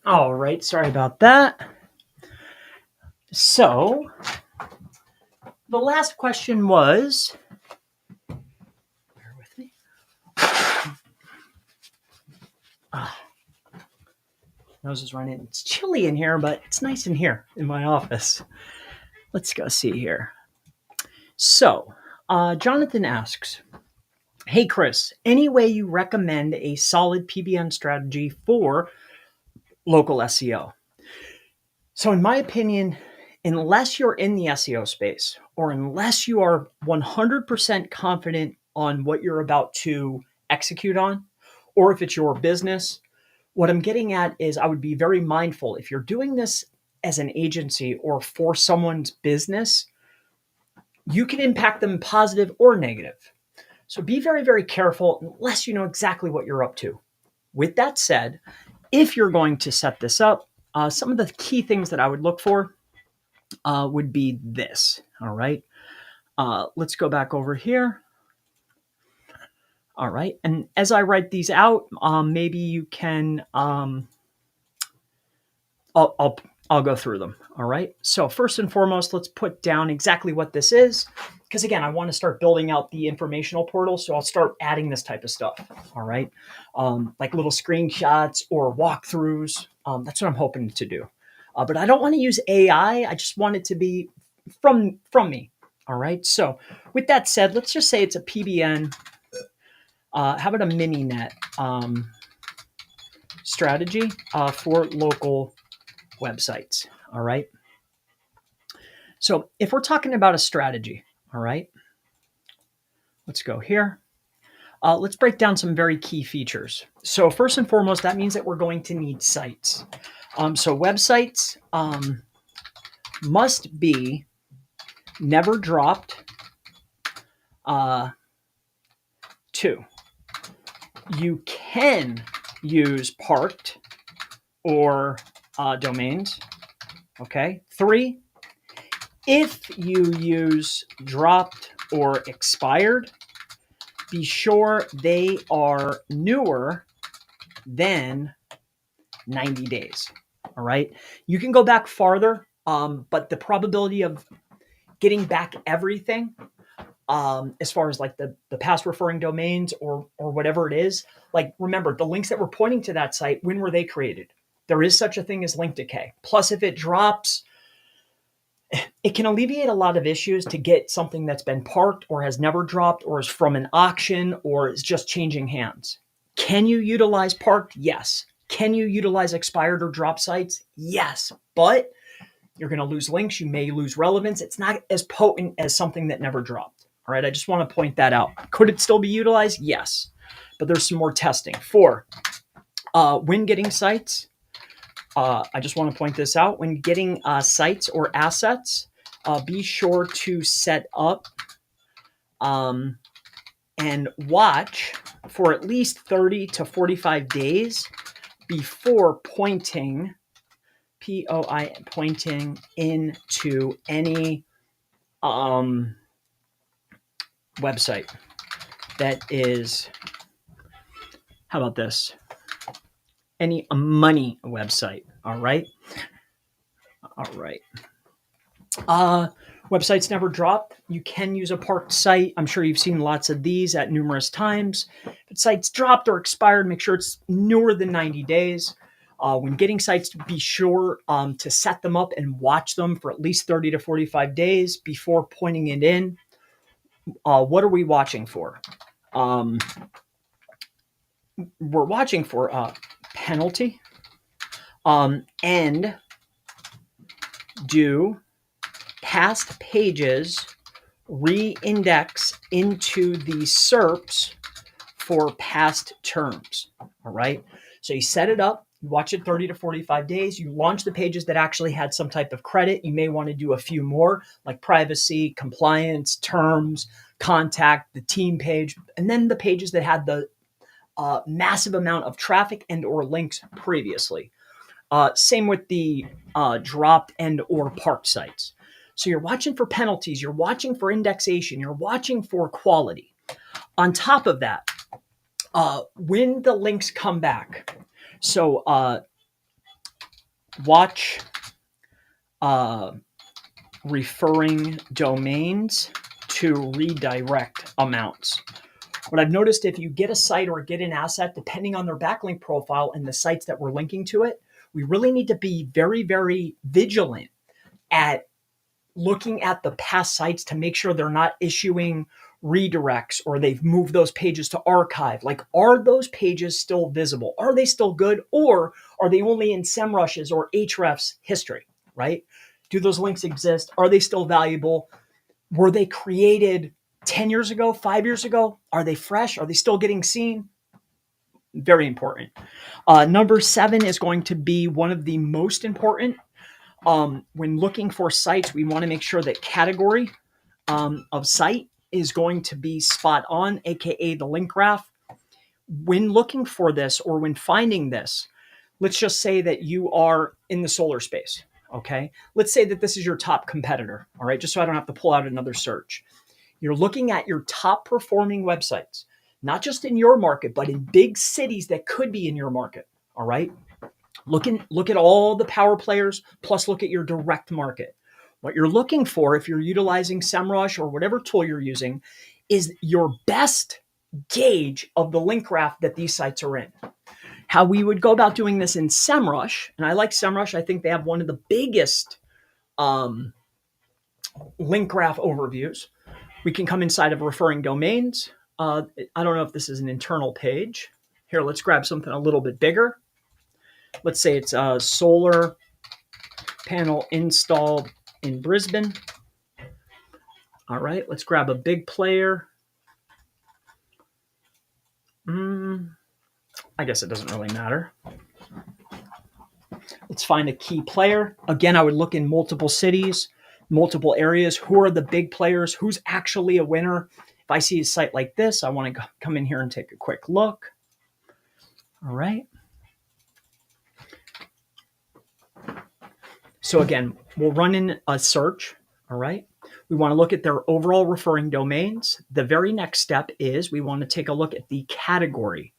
All right, sorry about that. So, the last question was, bear with me. Nose is running. It's chilly in here, but it's nice in here in my office. Let's go see here. So, Jonathan asks, hey, Chris, any way you recommend a solid PBN strategy for local SEO? So, in my opinion, unless you're in the SEO space or unless you are 100% confident on what you're about to execute on, or if it's your business, what I'm getting at is I would be very mindful if you're doing this as an agency or for someone's business, you can impact them positive or negative. So be very, very careful unless you know exactly what you're up to. With that said, if you're going to set this up, some of the key things that I would look for would be this. All right. Let's go back over here. All right. And as I write these out, maybe you can, I'll go through them. All right. So first and foremost, let's put down exactly what this is. Because again, I want to start building out the informational portal. So I'll start adding this type of stuff. All right. Like little screenshots or walkthroughs. That's what I'm hoping to do. But I don't want to use AI. I just want it to be from me. All right. So with that said, let's just say it's a PBN. How about a minet strategy for local websites. All right. So if we're talking about a strategy, all right, let's go here. Let's break down some very key features. So first and foremost, that means that we're going to need sites. So websites must be never dropped. 2, you can use parked or domains. Okay. 3, if you use dropped or expired, be sure they are newer than 90 days. All right. You can go back farther, but the probability of getting back everything, as far as like the past referring domains or whatever it is, like remember the links that were pointing to that site, when were they created? There is such a thing as link decay. Plus, if it drops, it can alleviate a lot of issues to get something that's been parked or has never dropped or is from an auction or is just changing hands. Can you utilize parked? Yes. Can you utilize expired or drop sites? Yes. But you're going to lose links. You may lose relevance. It's not as potent as something that never dropped. All right. I just want to point that out. Could it still be utilized? Yes. But there's some more testing. 4, when getting sites, I just want to point this out. When getting sites or assets, be sure to set up and watch for at least 30 to 45 days before pointing into any website that is, how about this? Any money website. All right. Websites never drop. You can use a parked site. I'm sure you've seen lots of these at numerous times. If sites dropped or expired, make sure it's newer than 90 days. When getting sites, be sure to set them up and watch them for at least 30 to 45 days before pointing it in. What are we watching for? We're watching for penalty and do past pages re-index into the SERPs for past terms. All right. So you set it up, you watch it 30 to 45 days, you launch the pages that actually had some type of credit. You may want to do a few more like privacy, compliance, terms, contact, the team page, and then the pages that had the massive amount of traffic and or links previously. Same with the dropped and or parked sites. So you're watching for penalties, you're watching for indexation, you're watching for quality. On top of that, when the links come back, so watch referring domains to redirect amounts. What I've noticed, if you get a site or get an asset, depending on their backlink profile and the sites that we're linking to it, we really need to be very, very vigilant at looking at the past sites to make sure they're not issuing redirects or they've moved those pages to archive. Like, are those pages still visible? Are they still good? Or are they only in SEMrush's or Ahrefs history, right? Do those links exist? Are they still valuable? Were they created 10 years ago, 5 years ago? Are they fresh? Are they still getting seen? Very important. Number 7 is going to be one of the most important. When looking for sites, we want to make sure that category of site is going to be spot on, aka the link graph. When looking for this or when finding this, let's just say that you are in the solar space. Okay. Let's say that this is your top competitor. All right. Just so I don't have to pull out another search. You're looking at your top performing websites, not just in your market, but in big cities that could be in your market. All right. Look at all the power players, plus look at your direct market. What you're looking for, if you're utilizing SEMrush or whatever tool you're using, is your best gauge of the link graph that these sites are in. How we would go about doing this in SEMrush, and I like SEMrush, I think they have one of the biggest link graph overviews. We can come inside of referring domains. I don't know if this is an internal page. Here, let's grab something a little bit bigger. Let's say it's a solar panel installed in Brisbane. All right, let's grab a big player. I guess it doesn't really matter. Let's find a key player. Again, I would look in multiple cities, multiple areas. Who are the big players? Who's actually a winner? If I see a site like this, I want to come in here and take a quick look. All right. So again, we'll run in a search. All right. We want to look at their overall referring domains. The very next step is we want to take a look at the category.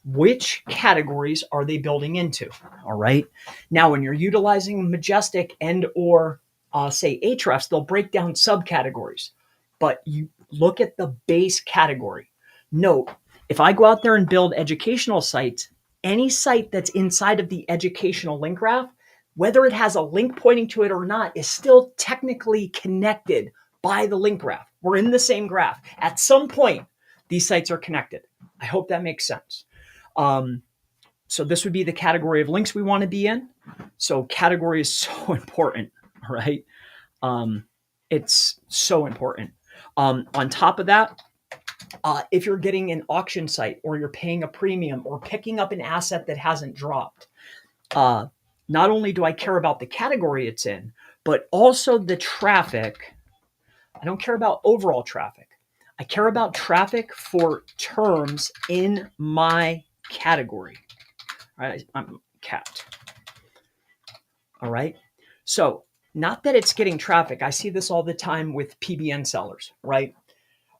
Which categories are they building into? All right. Now, when you're utilizing Majestic and or say Ahrefs, they'll break down subcategories, but you look at the base category. Note, if I go out there and build educational sites, any site that's inside of the educational link graph, whether it has a link pointing to it or not, is still technically connected by the link graph. We're in the same graph. At some point, these sites are connected. I hope that makes sense. So this would be the category of links we want to be in. So category is so important, right? It's so important. On top of that, if you're getting an auction site or you're paying a premium or picking up an asset that hasn't dropped, not only do I care about the category it's in, but also the traffic. I don't care about overall traffic. I care about traffic for terms in my category. All right, I'm cat. All right. So, not that it's getting traffic. I see this all the time with PBN sellers, right?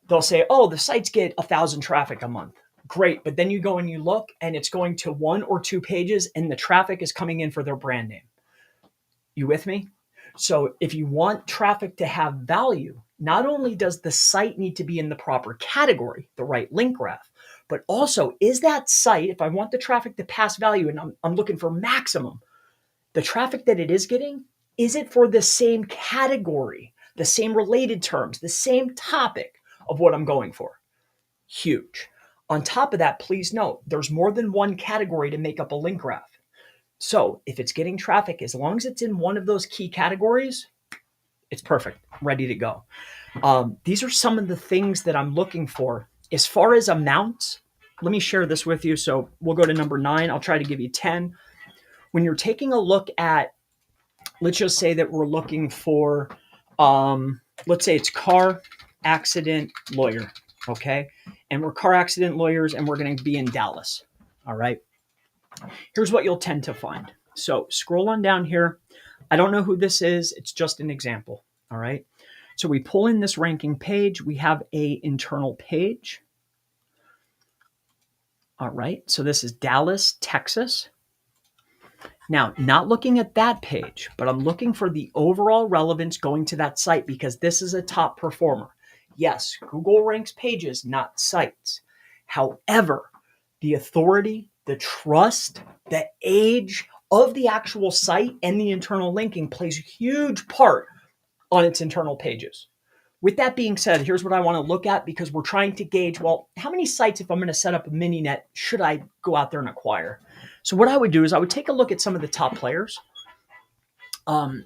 They'll say, oh, the sites get 1,000 traffic a month. Great. But then you go and you look and it's going to 1 or 2 pages and the traffic is coming in for their brand name. You with me? So if you want traffic to have value, not only does the site need to be in the proper category, the right link graph, but also is that site, if I want the traffic to pass value and I'm looking for maximum, the traffic that it is getting, is it for the same category, the same related terms, the same topic of what I'm going for? Huge. On top of that, please note, there's more than one category to make up a link graph. So if it's getting traffic, as long as it's in one of those key categories, it's perfect, ready to go. These are some of the things that I'm looking for. As far as amounts, let me share this with you. So we'll go to number 9. I'll try to give you 10. When you're taking a look at, let's just say that we're looking for, let's say it's car accident lawyer, okay? And we're car accident lawyers and we're going to be in Dallas, all right? Here's what you'll tend to find. So scroll on down here. I don't know who this is. It's just an example, all right? So we pull in this ranking page. We have a internal page. All right, so this is Dallas, Texas. Now, not looking at that page, but I'm looking for the overall relevance going to that site because this is a top performer. Yes, Google ranks pages, not sites. However, the authority, the trust, the age of the actual site and the internal linking plays a huge part on its internal pages. With that being said, here's what I want to look at because we're trying to gauge, well, how many sites, if I'm going to set up a mini net, should I go out there and acquire? So what I would do is I would take a look at some of the top players. I'm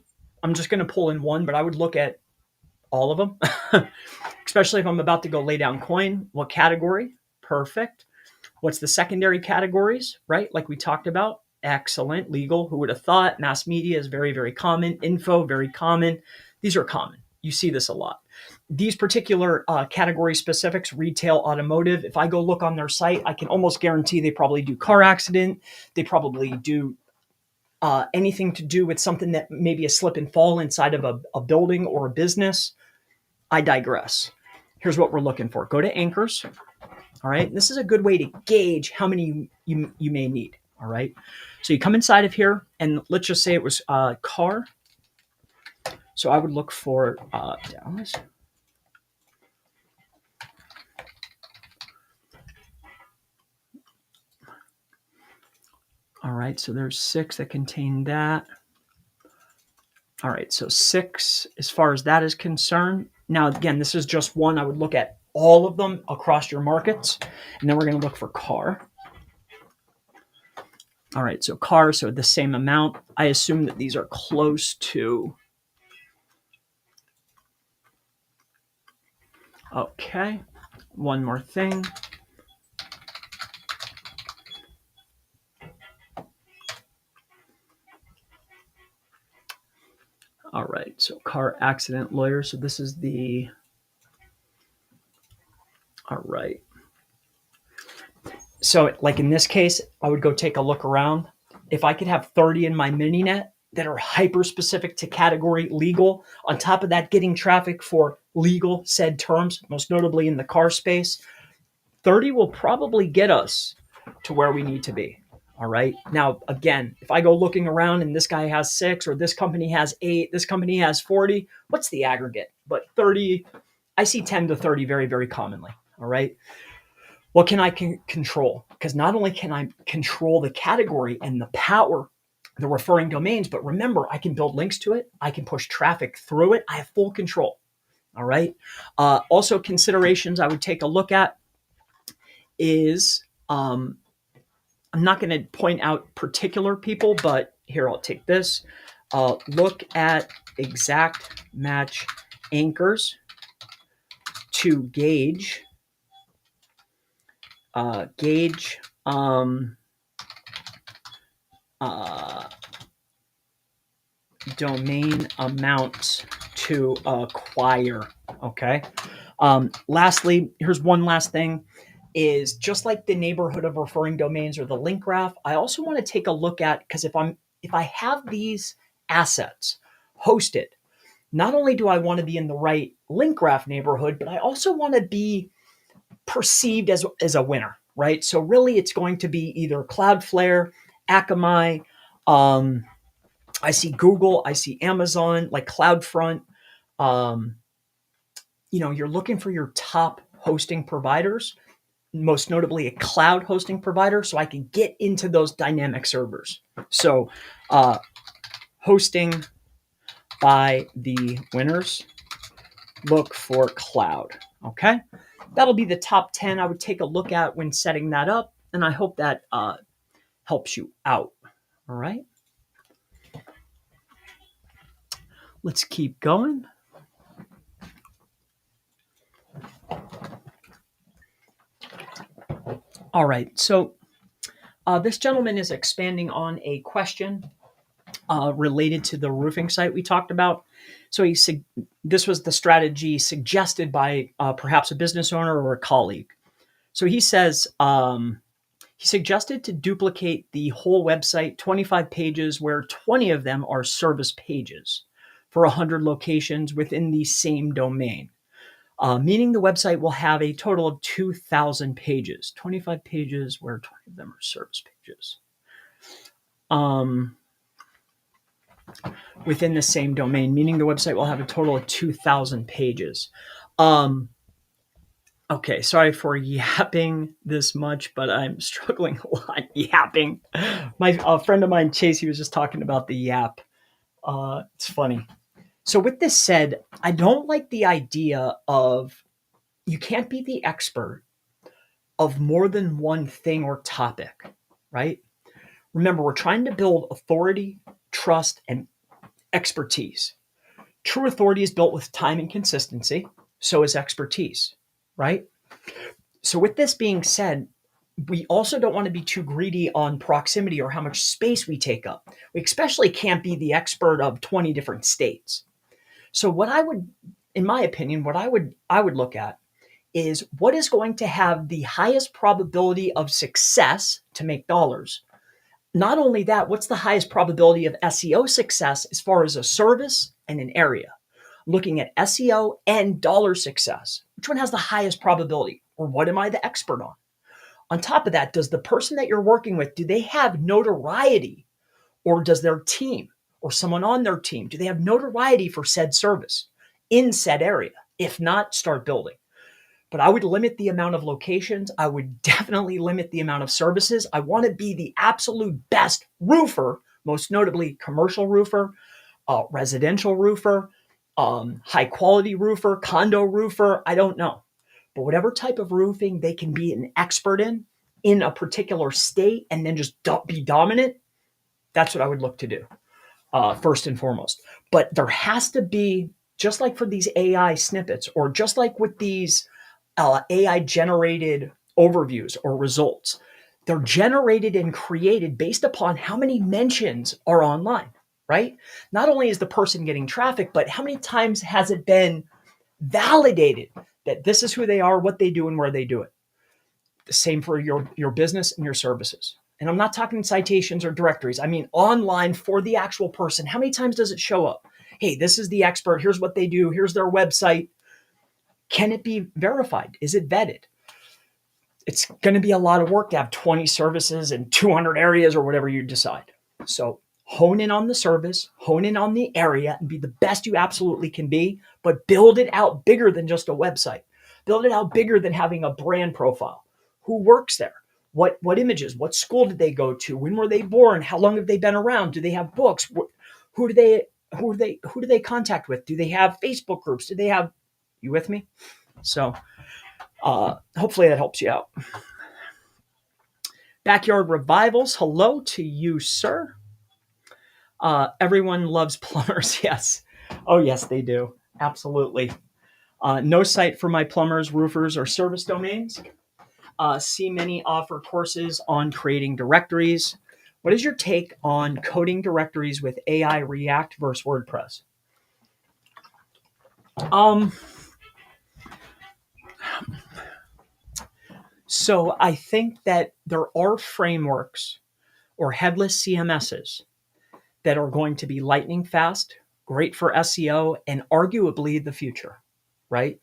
just going to pull in one, but I would look at all of them, especially if I'm about to go lay down coin. What category? Perfect. What's the secondary categories, right? Like we talked about. Excellent. Legal, who would have thought? Mass media is very, very common. Info, very common. These are common. You see this a lot. These particular category specifics, retail, automotive, if I go look on their site, I can almost guarantee they probably do car accident. They probably do anything to do with something that maybe a slip and fall inside of a building or a business. I digress. Here's what we're looking for. Go to anchors. All right. This is a good way to gauge how many you may need. All right. So you come inside of here and let's just say it was car. So I would look for Dallas. All right, so there's 6 that contain that. All right, so 6 as far as that is concerned. Now, again, this is just one. I would look at all of them across your markets, and then we're going to look for car. All right, so car, so the same amount. I assume that these are close to. Okay, one more thing. All right, so car accident lawyer. So this is the. All right. So like in this case, I would go take a look around. If I could have 30 in my mini net that are hyper specific to category legal, on top of that, getting traffic for legal said terms, most notably in the car space, 30 will probably get us to where we need to be. All right. Now, again, if I go looking around and this guy has 6 or this company has 8, this company has 40, what's the aggregate? But 30, I see 10 to 30 very, very commonly. All right. What can I control? Because not only can I control the category and the power, the referring domains, but remember, I can build links to it. I can push traffic through it. I have full control. All right. Also, considerations I would take a look at is I'm not going to point out particular people, but here, I'll take this. Look at exact match anchors to gauge domain amount to acquire. Okay. Lastly, here's one last thing is just like the neighborhood of referring domains or the link graph, I also want to take a look at, because if I have these assets hosted, not only do I want to be in the right link graph neighborhood, but I also want to be perceived as a winner, right? So really it's going to be either Cloudflare, Akamai, I see Google, I see Amazon, like CloudFront. You're looking for your top hosting providers, most notably a cloud hosting provider, so I can get into those dynamic servers. So hosting by the winners, look for cloud. Okay. That'll be the top 10 I would take a look at when setting that up. And I hope that helps you out. All right. Let's keep going. All right. So this gentleman is expanding on a question related to the roofing site we talked about. So this was the strategy suggested by perhaps a business owner or a colleague. So he says he suggested to duplicate the whole website, 25 pages, where 20 of them are service pages for 100 locations within the same domain, meaning the website will have a total of 2,000 pages, 25 pages where 20 of them are service pages. Within the same domain, meaning the website will have a total of 2,000 pages. Okay, sorry for yapping this much, but I'm struggling a lot yapping. A friend of mine, Chase, he was just talking about the yap. It's funny. So with this said, I don't like the idea of you can't be the expert of more than one thing or topic, right? Remember, we're trying to build authority, trust, and expertise. True authority is built with time and consistency. So is expertise, right? So with this being said, we also don't want to be too greedy on proximity or how much space we take up. We especially can't be the expert of 20 different states. So what I would, in my opinion, what I would look at is what is going to have the highest probability of success to make dollars. Not only that, what's the highest probability of SEO success as far as a service and an area? Looking at SEO and dollar success. Which one has the highest probability? Or what am I the expert on? On top of that, does the person that you're working with, do they have notoriety? Or does their team or someone on their team, do they have notoriety for said service in said area? If not, start building. But I would limit the amount of locations. I would definitely limit the amount of services. I want to be the absolute best roofer, most notably commercial roofer, residential roofer, high quality roofer, condo roofer. I don't know. But whatever type of roofing they can be an expert in a particular state and then just be dominant, that's what I would look to do first and foremost. But there has to be, just like for these AI snippets or just like with these AI generated overviews or results, they're generated and created based upon how many mentions are online, right? Not only is the person getting traffic, but how many times has it been validated that this is who they are, what they do, and where they do it. The same for your business and your services. And I'm not talking citations or directories. I mean online for the actual person. How many times does it show up? Hey, this is the expert. Here's what they do. Here's their website. Can it be verified? Is it vetted? It's going to be a lot of work to have 20 services and 200 areas or whatever you decide. So hone in on the service, hone in on the area, and be the best you absolutely can be, but build it out bigger than just a website. Build it out bigger than having a brand profile. Who works there? What images? What school did they go to? When were they born? How long have they been around? Do they have books? Who do they contact with? Do they have Facebook groups? Do they have, you with me? So hopefully that helps you out. Backyard Revivals. Hello to you, sir. Everyone loves plumbers. Yes. Oh, yes, they do. Absolutely. No site for my plumbers, roofers, or service domains. See many offer courses on creating directories. What is your take on coding directories with AI React versus WordPress? So I think that there are frameworks or headless CMSs that are going to be lightning fast, great for SEO, and arguably the future, right?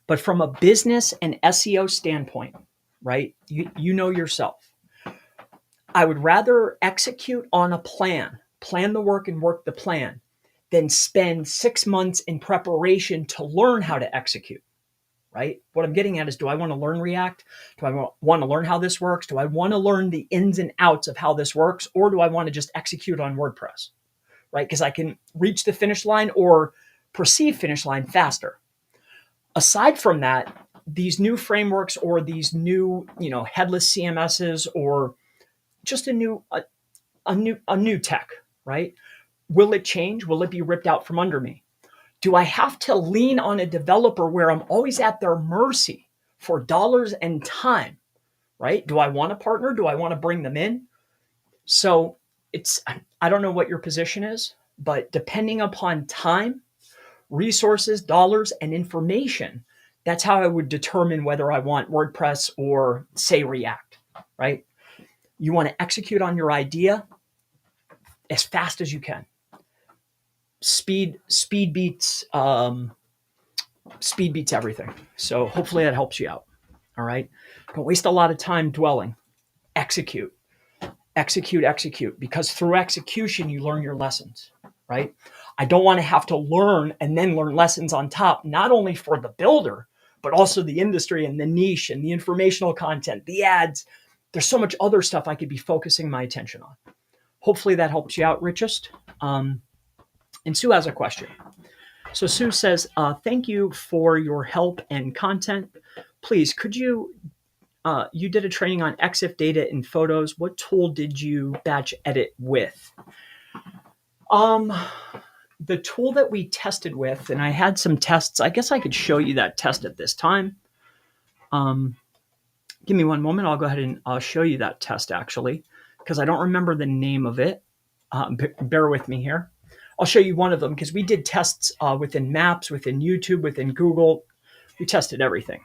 But from a business and SEO standpoint, right, you know yourself, I would rather execute on a plan the work and work the plan, than spend 6 months in preparation to learn how to execute, right? What I'm getting at is, do I want to learn React? Do I want to learn how this works? Do I want to learn the ins and outs of how this works? Or do I want to just execute on WordPress, right? Because I can reach the finish line or perceive finish line faster. Aside from that, these new frameworks or these new, headless CMSs or just a new tech, right? Will it change? Will it be ripped out from under me? Do I have to lean on a developer where I'm always at their mercy for dollars and time, right? Do I want a partner? Do I want to bring them in? So I don't know what your position is, but depending upon time, resources, dollars, and information, that's how I would determine whether I want WordPress or, say, React, right? You want to execute on your idea as fast as you can. Speed beats everything. So hopefully that helps you out. All right. Don't waste a lot of time dwelling. Execute, because through execution, you learn your lessons, right? I don't want to have to learn and then learn lessons on top, not only for the builder, but also the industry and the niche and the informational content, the ads. There's so much other stuff I could be focusing my attention on. Hopefully that helps you out, Richest. And Sue has a question. So Sue says, thank you for your help and content. Please, could you did a training on Exif data and photos. What tool did you batch edit with? The tool that we tested with, and I had some tests. I guess I could show you that test at this time. Give me one moment. I'll go ahead and show you that test actually, because I don't remember the name of it. Bear with me here. I'll show you one of them because we did tests within Maps, within YouTube, within Google. We tested everything.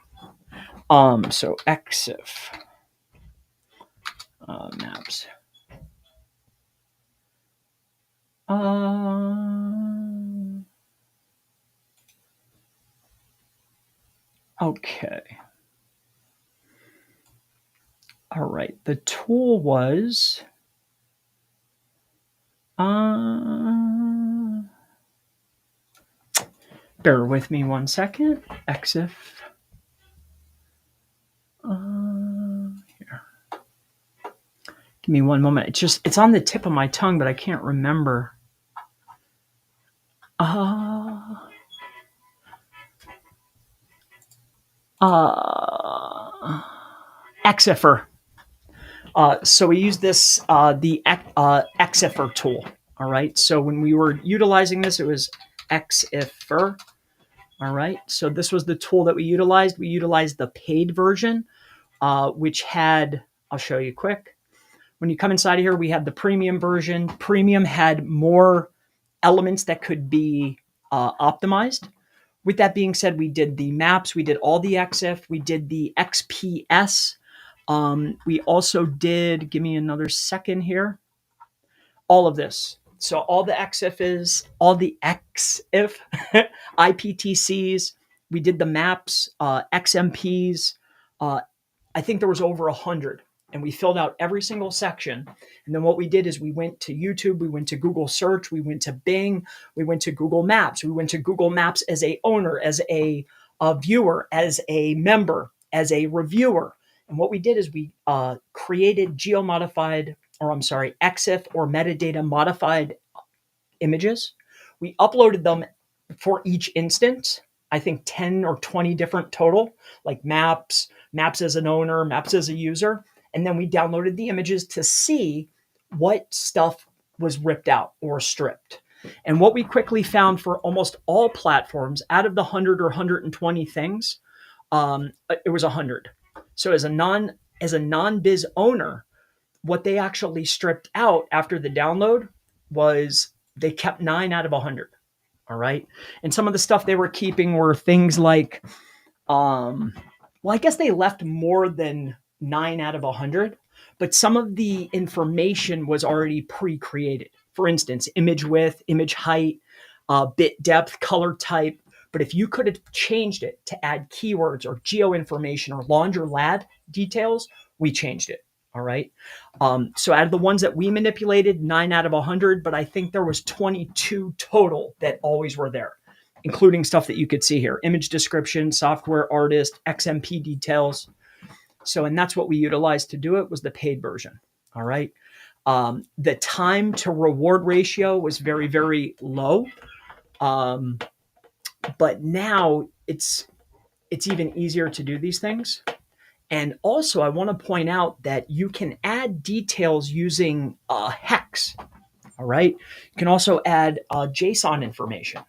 So Exif Maps. Okay. All right. The tool was bear with me one second. Exif. Here. Give me one moment. It's on the tip of my tongue, but I can't remember. Exifer. So we use this, the Exifer tool. All right. So when we were utilizing this, it was Exifer. All right. So this was the tool that we utilized. We utilized the paid version, which had, I'll show you quick. When you come inside of here, we had the premium version. Premium had more elements that could be optimized. With that being said, we did the maps, we did all the Exif, we did the XPS. We also did, give me another second here, all of this. So all the Exif is, all the Exif, IPTCs, we did the maps, XMPs. I think there was over 100. And we filled out every single section. And then what we did is we went to YouTube, we went to Google Search, we went to Bing, we went to Google Maps, we went to Google Maps as a owner, as a viewer, as a member, as a reviewer. And what we did is we created Exif or metadata modified images. We uploaded them for each instance. I think 10 or 20 different total, like maps as an owner, maps as a user. And then we downloaded the images to see what stuff was ripped out or stripped. And what we quickly found for almost all platforms, out of the 100 or 120 things, it was 100. So as a non-biz owner, what they actually stripped out after the download was they kept 9 out of 100. All right. And some of the stuff they were keeping were things like, well, I guess they left more than 9 out of 100, but some of the information was already pre-created. For instance, image width, image height, bit depth, color type. But if you could have changed it to add keywords or geo information or launcher lab details, we changed it. All right. So out of the ones that we manipulated, 9 out of 100, but I think there was 22 total that always were there, including stuff that you could see here: image description, software artist, XMP details. So, and that's what we utilized to do it, was the paid version. All right. The time to reward ratio was very, very low. But now it's even easier to do these things. And also, I want to point out that you can add details using hex. All right. You can also add JSON information.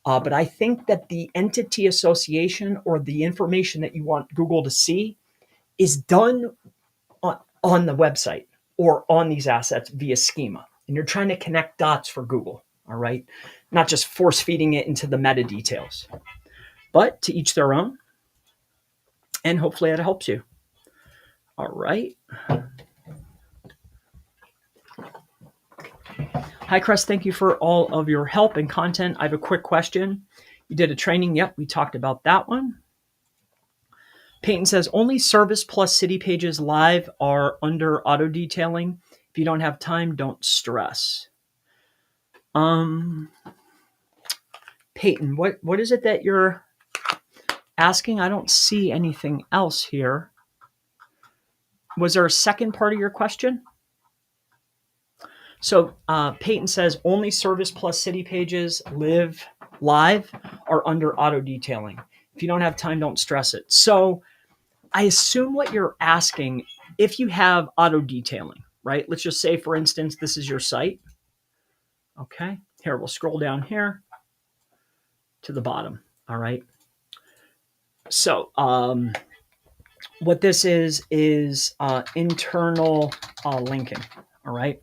But I think that the entity association or the information that you want Google to see is done on the website or on these assets via schema. And you're trying to connect dots for Google. All right. Not just force feeding it into the meta details. But to each their own. And hopefully that helps you. All right. Hi, Chris. Thank you for all of your help and content. I have a quick question. You did a training. Yep, we talked about that one. Peyton says, only service plus city pages live are under auto detailing. If you don't have time, don't stress. Peyton, what is it that you're asking? I don't see anything else here. Was there a second part of your question? So Peyton says only service plus city pages live live are under auto detailing. If you don't have time, don't stress it. So I assume what you're asking, if you have auto detailing, right? Let's just say, for instance, this is your site. Okay. Here, we'll scroll down here to the bottom. All right. So what this is internal linking. All right.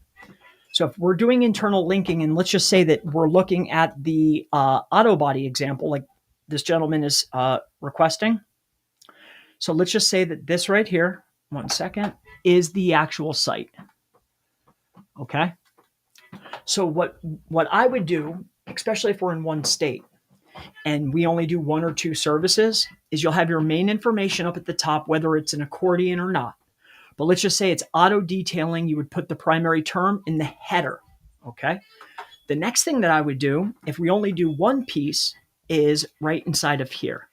So if we're doing internal linking, and let's just say that we're looking at the auto body example, like this gentleman is requesting. So let's just say that this right here, 1 second, is the actual site. Okay. So what I would do, especially if we're in one state and we only do 1 or 2 services, is you'll have your main information up at the top, whether it's an accordion or not. But let's just say it's auto detailing. You would put the primary term in the header. Okay. The next thing that I would do, if we only do one piece, is right inside of here.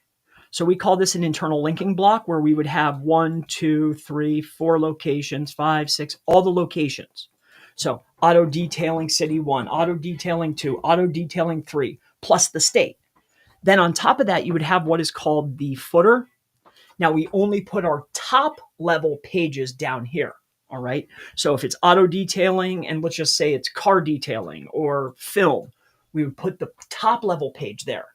So we call this an internal linking block, where we would have 1, 2, 3, 4 locations, 5, 6, all the locations. So auto detailing city 1, auto detailing 2, auto detailing 3, plus the state. Then on top of that, you would have what is called the footer. Now we only put our top level pages down here. All right. So if it's auto detailing, and let's just say it's car detailing or film, we would put the top level page there.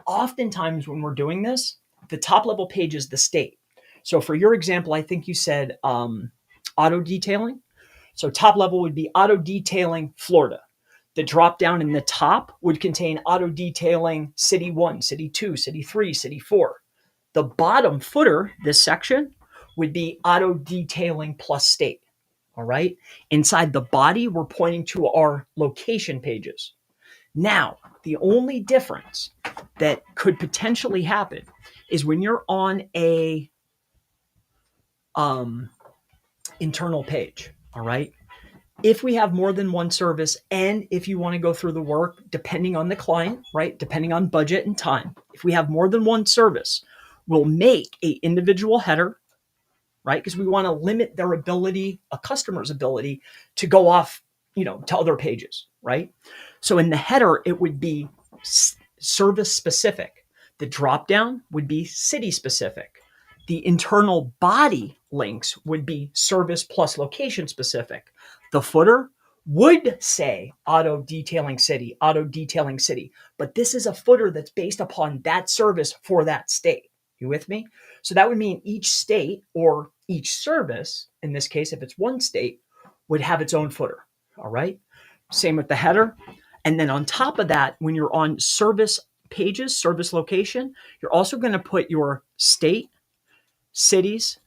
Oftentimes when we're doing this, the top level page is the state. So for your example, I think you said auto detailing. So top level would be auto detailing Florida. The drop down in the top would contain auto detailing city 1, city 2, city 3, city 4. The bottom footer, this section, would be auto detailing plus state. All right. Inside the body, we're pointing to our location pages. Now, the only difference that could potentially happen is when you're on a internal page. All right. If we have more than one service, and if you want to go through the work, depending on the client, right, depending on budget and time, if we have more than one service, we'll make a individual header, right? Because we want to limit their ability, a customer's ability, to go off, to other pages, right? So in the header, it would be service specific. The dropdown would be city specific. The internal body links would be service plus location specific. The footer would say auto detailing city, but this is a footer that's based upon that service for that state. You with me? So that would mean each state or each service, in this case, if it's one state, would have its own footer. All right. Same with the header. And then on top of that, when you're on service pages, service location, you're also going to put your state, cities,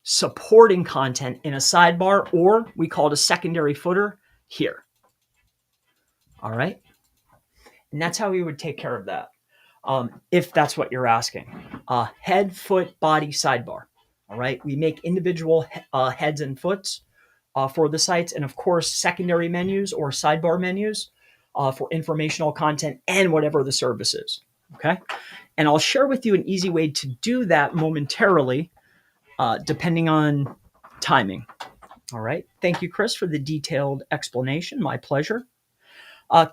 supporting content in a sidebar, or we call it a secondary footer here. All right. And that's how we would take care of that. If that's what you're asking. Head, foot, body, sidebar. All right. We make individual heads and foots for the sites. And of course, secondary menus or sidebar menus for informational content and whatever the service is. Okay. And I'll share with you an easy way to do that momentarily, depending on timing. All right. Thank you, Chris, for the detailed explanation. My pleasure.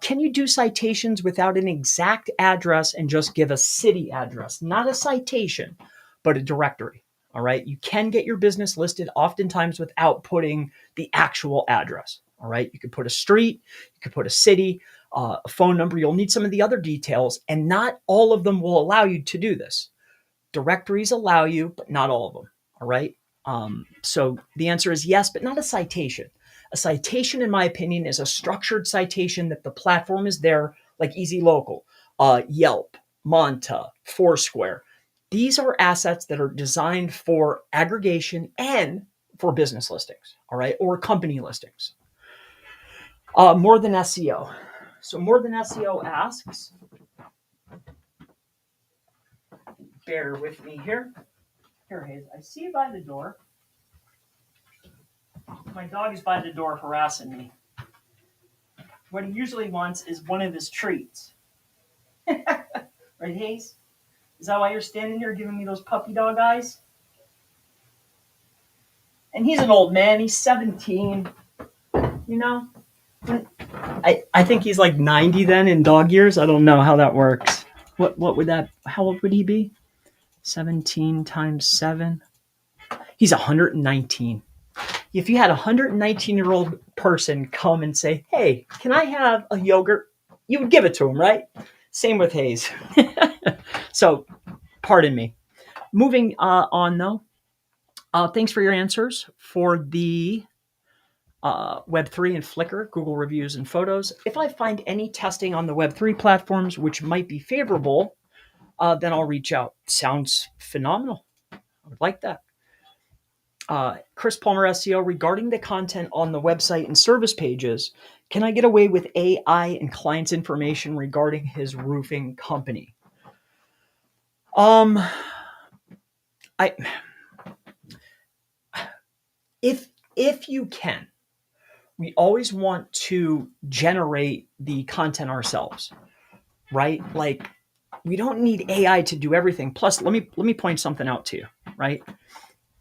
Can you do citations without an exact address and just give a city address? Not a citation, but a directory. All right. You can get your business listed oftentimes without putting the actual address. All right. You could put a street, you could put a city, a phone number. You'll need some of the other details, and not all of them will allow you to do this. Directories allow you, but not all of them. All right. So the answer is yes, but not a citation. A citation, in my opinion, is a structured citation that the platform is there, like Easy Local, Yelp, Monta, Foursquare. These are assets that are designed for aggregation and for business listings, all right, or company listings. More than SEO. So More Than SEO asks, bear with me here. Here, Hayes, I see you by the door. My dog is by the door harassing me. What he usually wants is one of his treats. Right, Hayes? Is that why you're standing here giving me those puppy dog eyes? And he's an old man. He's 17. You know? I think he's like 90 then in dog years. I don't know how that works. What would that, how old would he be? 17 times 7? He's 119. If you had a 119-year-old person come and say, hey, can I have a yogurt? You would give it to him, right? Same with Hayes. So, pardon me. Moving on, though. Thanks for your answers for the Web3 and Flickr, Google reviews and photos. If I find any testing on the Web3 platforms which might be favorable, then I'll reach out. Sounds phenomenal. I would like that. Chris Palmer SEO, regarding the content on the website and service pages, can I get away with AI and client's information regarding his roofing company? If you can, we always want to generate the content ourselves, right? Like, we don't need AI to do everything. Plus, let me point something out to you, right?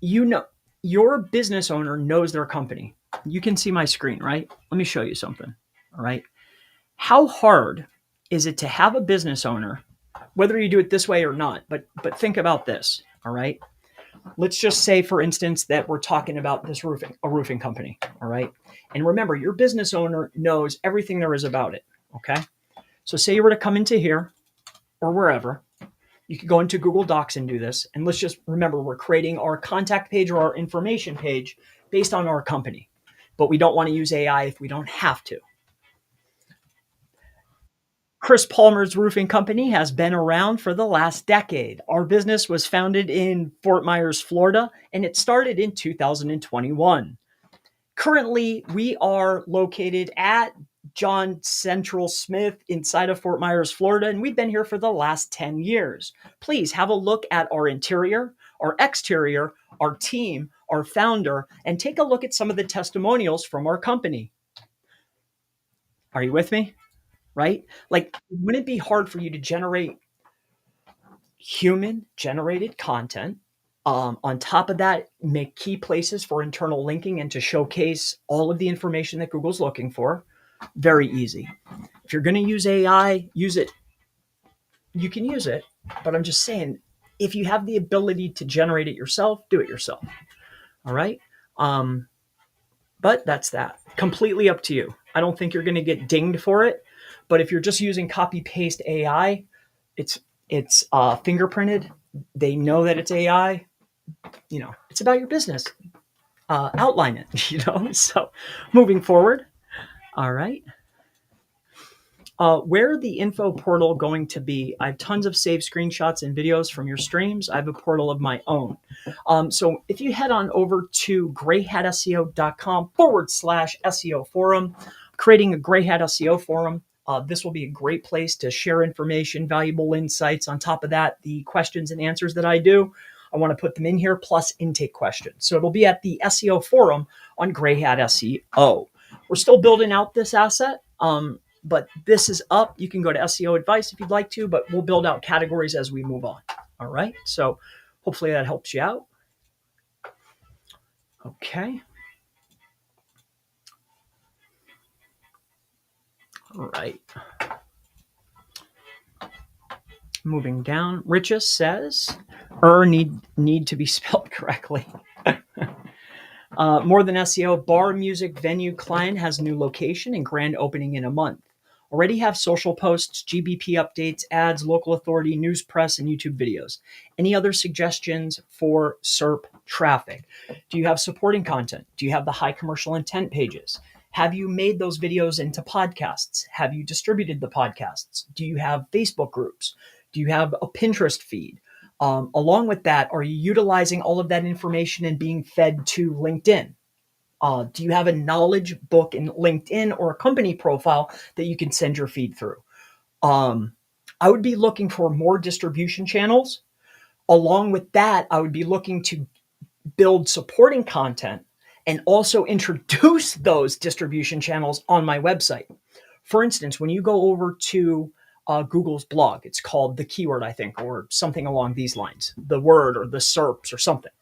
You know, your business owner knows their company. You can see my screen, right? Let me show you something, all right? How hard is it to have a business owner, whether you do it this way or not, but think about this, all right? Let's just say, for instance, that we're talking about this a roofing company, all right? And remember, your business owner knows everything there is about it, okay? So say you were to come into here or wherever, you could go into Google Docs and do this. And let's just remember, we're creating our contact page or our information page based on our company, but we don't want to use AI if we don't have to. Chris Palmer's Roofing Company has been around for the last decade. Our business was founded in Fort Myers, Florida, and it started in 2021. Currently, we are located at John Central Smith inside of Fort Myers, Florida, and we've been here for the last 10 years. Please have a look at our interior, our exterior, our team, our founder, and take a look at some of the testimonials from our company. Are you with me? Right? Like, wouldn't it be hard for you to generate human-generated content? On top of that, make key places for internal linking and to showcase all of the information that Google's looking for. Very easy. If you're going to use AI, use it. You can use it, but I'm just saying, if you have the ability to generate it yourself, do it yourself. All right? But that's that. Completely up to you. I don't think you're going to get dinged for it, but if you're just using copy-paste AI, it's fingerprinted. They know that it's AI. it's about your business. Outline it, So moving forward, all right. Where the info portal going to be? I have tons of saved screenshots and videos from your streams. I have a portal of my own. So if you head on over to grayhatseo.com/SEO forum, creating a Gray Hat SEO forum, this will be a great place to share information, valuable insights. On top of that, the questions and answers that I do, I want to put them in here, plus intake questions. So it'll be at the SEO forum on Gray Hat SEO. We're still building out this asset. But this is up. You can go to SEO advice if you'd like to, but we'll build out categories as we move on. All right. So hopefully that helps you out. Okay. All right. Moving down. Richest says, need to be spelled correctly. More than SEO, bar music venue client has new location and grand opening in a month. Already have social posts, GBP updates, ads, local authority, news press, and YouTube videos. Any other suggestions for SERP traffic? Do you have supporting content? Do you have the high commercial intent pages? Have you made those videos into podcasts? Have you distributed the podcasts? Do you have Facebook groups? Do you have a Pinterest feed? Along with that, are you utilizing all of that information and being fed to LinkedIn? Do you have a knowledge book in LinkedIn or a company profile that you can send your feed through? I would be looking for more distribution channels. Along with that, I would be looking to build supporting content and also introduce those distribution channels on my website. For instance, when you go over to Google's blog, it's called The Keyword, I think, or something along these lines, the word or the SERPs or something.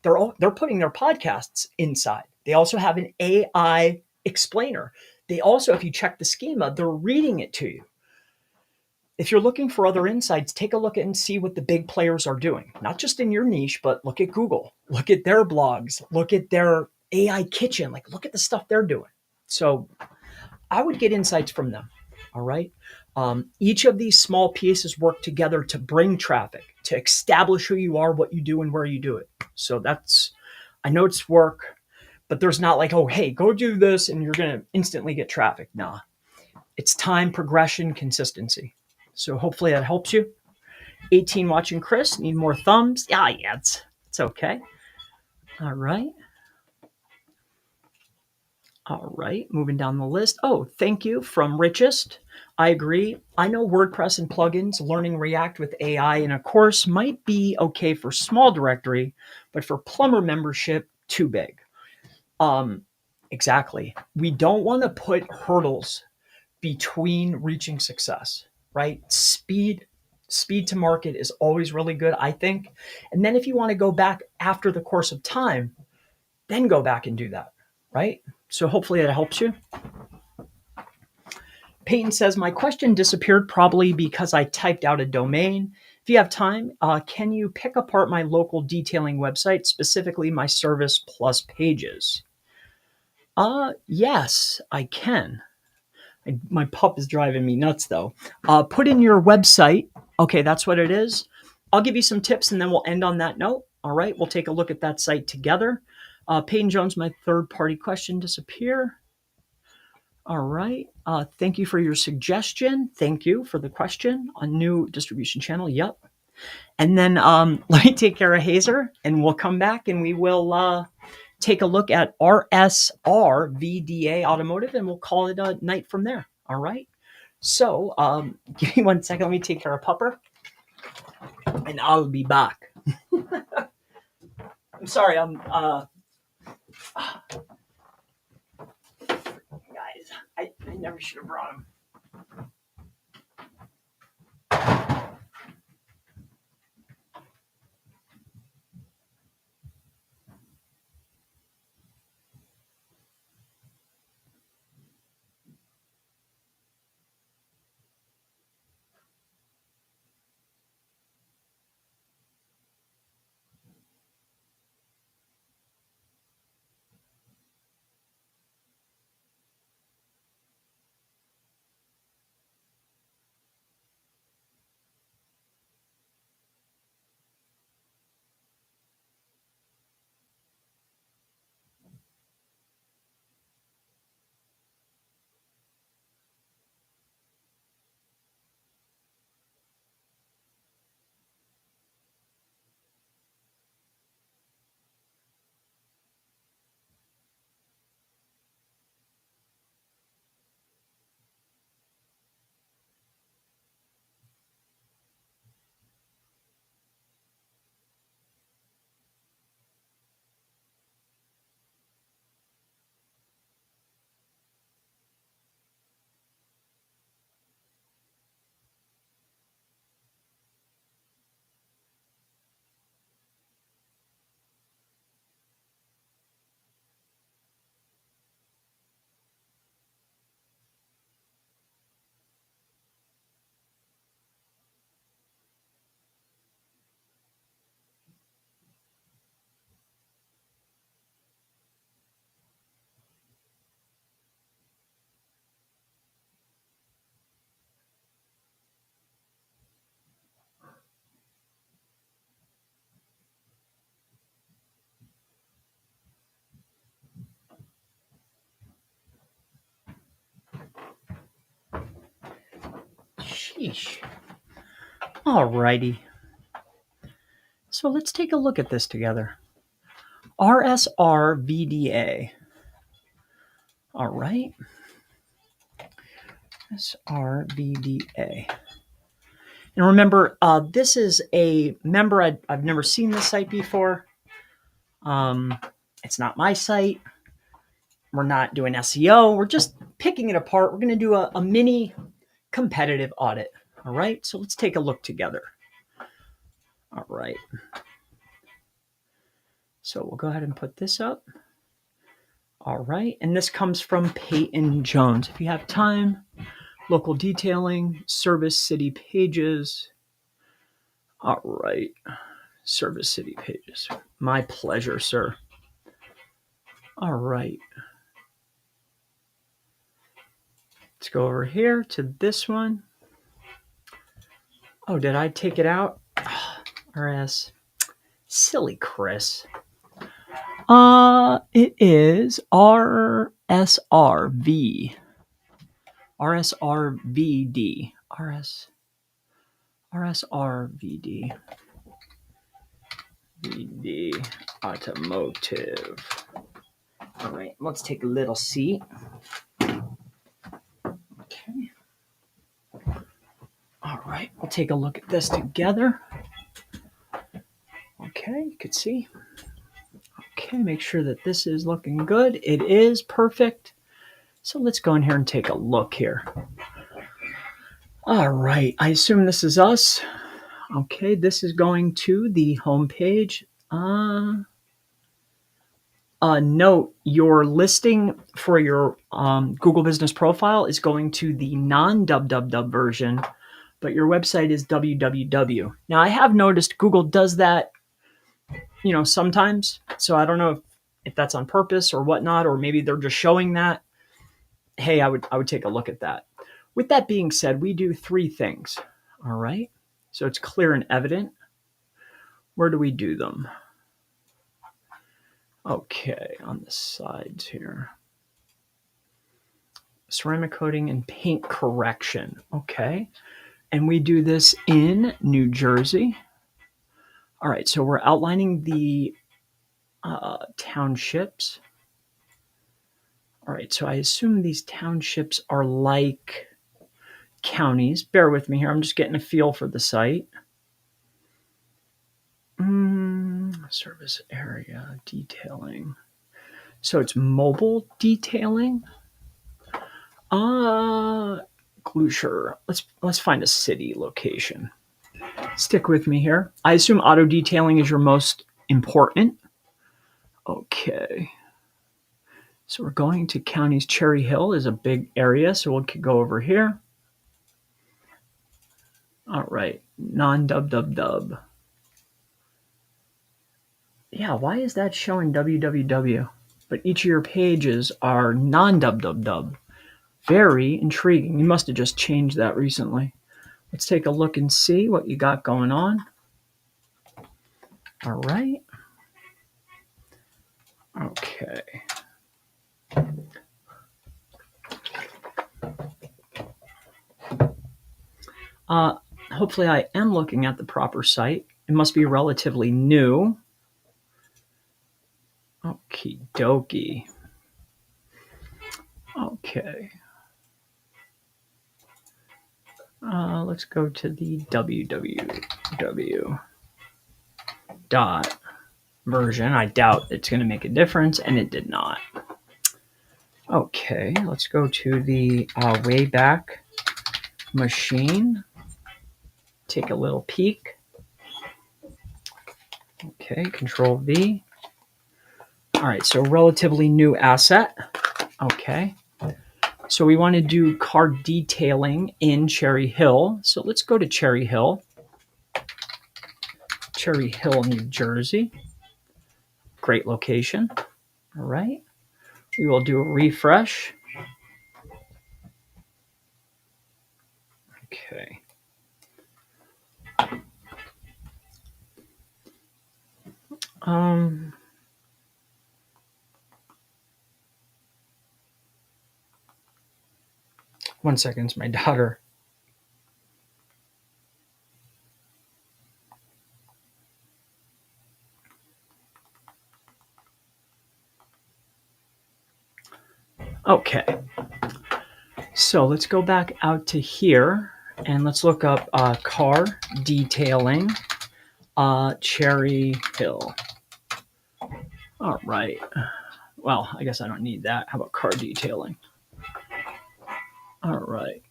They're putting their podcasts inside. They also have an AI explainer. They also, if you check the schema, they're reading it to you. If you're looking for other insights, take a look at and see what the big players are doing. Not just in your niche, but look at Google. Look at their blogs. Look at their AI kitchen. Like, look at the stuff they're doing. So I would get insights from them. All right. Each of these small pieces work together to bring traffic, to establish who you are, what you do, and where you do it. So I know it's work, but there's not like, oh, hey, go do this and you're going to instantly get traffic. Nah, it's time, progression, consistency. So hopefully that helps you. 18 watching Chris, need more thumbs. Yeah, it's okay. All right. All right, moving down the list. Oh, thank you from Richest. I agree. I know WordPress and plugins, learning React with AI in a course might be okay for small directory, but for plumber membership, too big. Exactly. We don't want to put hurdles between reaching success, right? Speed to market is always really good, I think. And then if you want to go back after the course of time, then go back and do that, right? So hopefully that helps you. Peyton says, my question disappeared probably because I typed out a domain. If you have time, can you pick apart my local detailing website, specifically my service plus pages? Yes, I can. My pup is driving me nuts, though. Put in your website. Okay, that's what it is. I'll give you some tips, and then we'll end on that note. All right, we'll take a look at that site together. Peyton Jones, my third-party question disappear. All right. Thank you for your suggestion. Thank you for the question on new distribution channel. Yep. And then let me take care of Hazer, and we'll come back and we will take a look at RSR VDA Automotive, and we'll call it a night from there. All right. So give me 1 second. Let me take care of Pupper, and I'll be back. I'm sorry. Guys, I never should have brought him. Sheesh. Alrighty. So let's take a look at this together. RSRVDA. All right. SRVDA. And remember, this is a member. I've never seen this site before. It's not my site. We're not doing SEO. We're just picking it apart. We're going to do a mini competitive audit. All right. So let's take a look together. All right. So we'll go ahead and put this up. All right. And this comes from Peyton Jones. If you have time, local detailing, service city pages. All right. Service city pages. My pleasure, sir. All right. Let's go over here to this one. Oh, did I take it out? RS. Silly Chris. It is RSRV. RSRVD. RSRVD. VD Automotive. All right, let's take a little seat. Okay. All right, we'll take a look at this together. Okay, you can see. Okay, make sure that this is looking good. It is perfect. So let's go in here and take a look here. All right, I assume this is us. Okay, this is going to the home page. Note, your listing for your Google Business Profile is going to the non-www version, but your website is www. Now, I have noticed Google does that, sometimes. So I don't know if that's on purpose or whatnot, or maybe they're just showing that. Hey, I would take a look at that. With that being said, we do three things. All right. So it's clear and evident. Where do we do them? Okay, on the sides here. Ceramic coating and paint correction. Okay. And we do this in New Jersey. All right, so we're outlining the townships. All right, so I assume these townships are like counties. Bear with me here. I'm just getting a feel for the site. Service area detailing. So it's mobile detailing. Glusher. Let's find a city location. Stick with me here. I assume auto detailing is your most important. Okay. So we're going to counties. Cherry Hill is a big area, so we'll go over here. All right, non-www. Yeah, why is that showing www? But each of your pages are non-www. Very intriguing. You must have just changed that recently. Let's take a look and see what you got going on. All right. Okay. Hopefully I am looking at the proper site. It must be relatively new. Okie dokie. Okay. Let's go to the www dot version. I doubt it's going to make a difference, and it did not. Okay, let's go to the Wayback Machine. Take a little peek. Okay, Control V. All right, so relatively new asset. Okay. So we want to do car detailing in Cherry Hill. So let's go to Cherry Hill. Cherry Hill, New Jersey. Great location. All right. We will do a refresh. Okay. One second, it's my daughter. Okay. So let's go back out to here and let's look up car detailing, Cherry Hill. All right. Well, I guess I don't need that. How about car detailing? All right.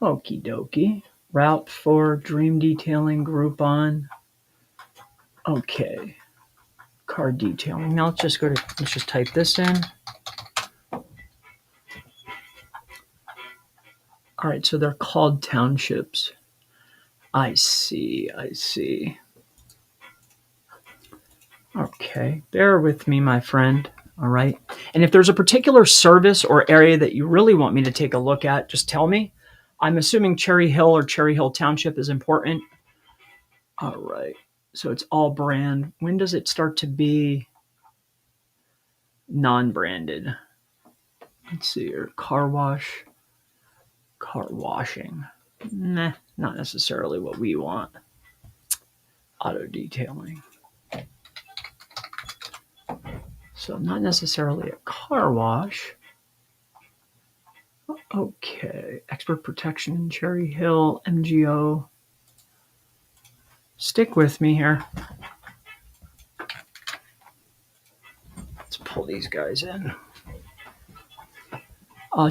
Okie dokie. Route for Dream Detailing Groupon. Okay. Car detailing. Now let's just type this in. All right, so they're called townships. I see. Okay, bear with me, my friend. All right. And if there's a particular service or area that you really want me to take a look at, just tell me. I'm assuming Cherry Hill or Cherry Hill Township is important. All right. So it's all brand. When does it start to be non-branded? Let's see here. Car wash. Car washing. Nah, not necessarily what we want. Auto detailing. So not necessarily a car wash. Okay. Expert protection, Cherry Hill, MGO. Stick with me here. Let's pull these guys in.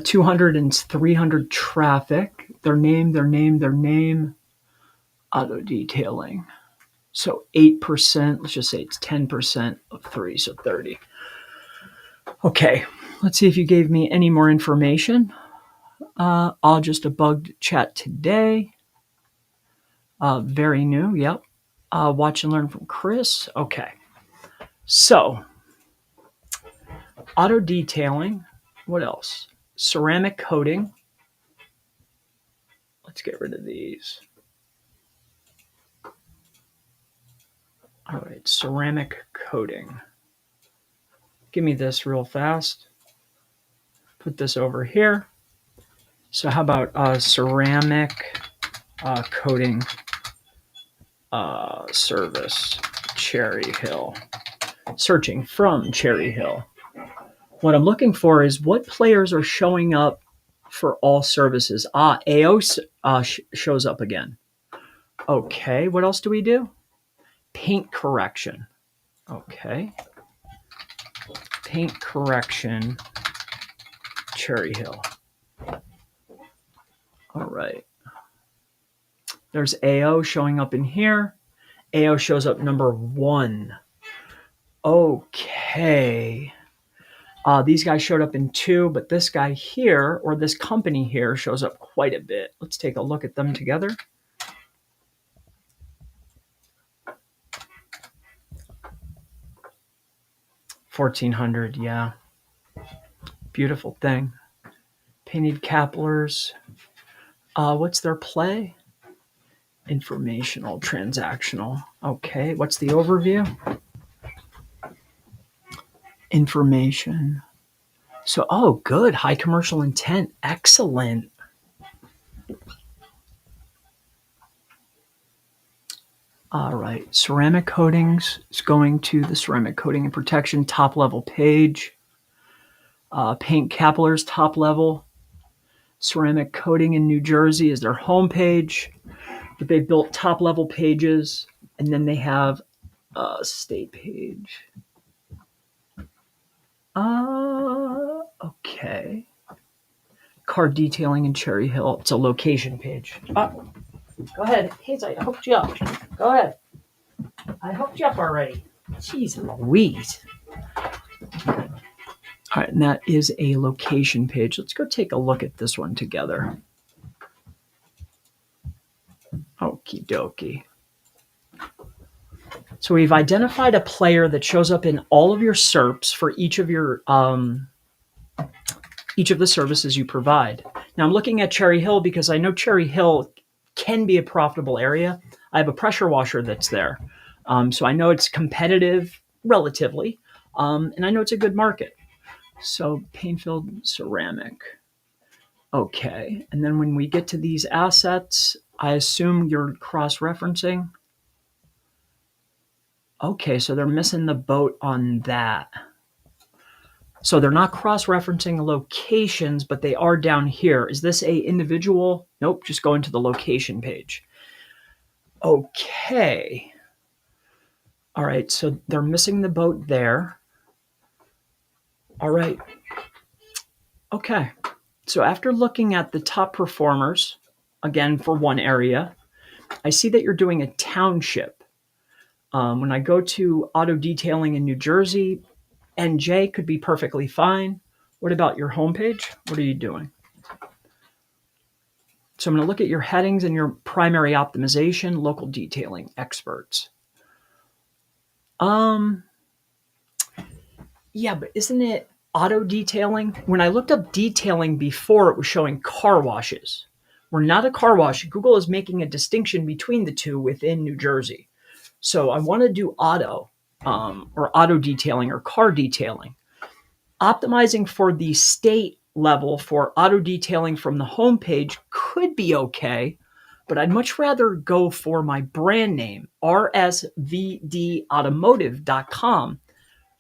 200 and 300 traffic. Their name. Auto detailing. So 8%, let's just say it's 10% of 3, so 30. Okay, let's see if you gave me any more information. Just a bugged chat today. Very new, yep. Watch and learn from Chris. Okay, so auto detailing. What else? Ceramic coating. Let's get rid of these. All right, ceramic coating. Give me this real fast. Put this over here. So how about ceramic coating service, Cherry Hill. Searching from Cherry Hill. What I'm looking for is what players are showing up for all services. AO shows up again. Okay, what else do we do? Paint correction. Okay. Paint correction, Cherry Hill. All right. There's AO showing up in here. AO shows up number 1. Okay. These guys showed up in 2, but this guy here, or this company here, shows up quite a bit. Let's take a look at them together. $1,400, yeah. Beautiful thing. Painted caplars. What's their play? Informational, transactional. Okay, what's the overview? Information. So, oh, good. High commercial intent. Excellent. All right. Ceramic coatings is going to the ceramic coating and protection top level page. Paint caplars top level. Ceramic coating in New Jersey is their home page. But they've built top level pages, and then they have a state page. Okay. Car detailing in Cherry Hill. It's a location page. Go ahead. Hey, I hooked you up. Go ahead. I hooked you up already. Jeez Louise. All right, and that is a location page. Let's go take a look at this one together. Okie dokie. So we've identified a player that shows up in all of your SERPs for each of your each of the services you provide. Now I'm looking at Cherry Hill because I know Cherry Hill can be a profitable area. I have a pressure washer that's there. So I know it's competitive relatively, and I know it's a good market. So paint-filled ceramic. Okay, and then when we get to these assets, I assume you're cross-referencing. Okay, so they're missing the boat on that. So they're not cross-referencing locations, but they are down here. Is this a individual? Nope, just go into the location page. Okay. All right, so they're missing the boat there. All right. Okay. So after looking at the top performers, again, for one area, I see that you're doing a township. When I go to auto detailing in New Jersey, NJ could be perfectly fine. What about your homepage? What are you doing? So I'm going to look at your headings and your primary optimization, local detailing experts. Yeah, but isn't it auto detailing? When I looked up detailing before, it was showing car washes. We're not a car wash. Google is making a distinction between the two within New Jersey. So I want to do auto or auto detailing or car detailing. Optimizing for the state level for auto detailing from the homepage could be okay, but I'd much rather go for my brand name, rsvdautomotive.com,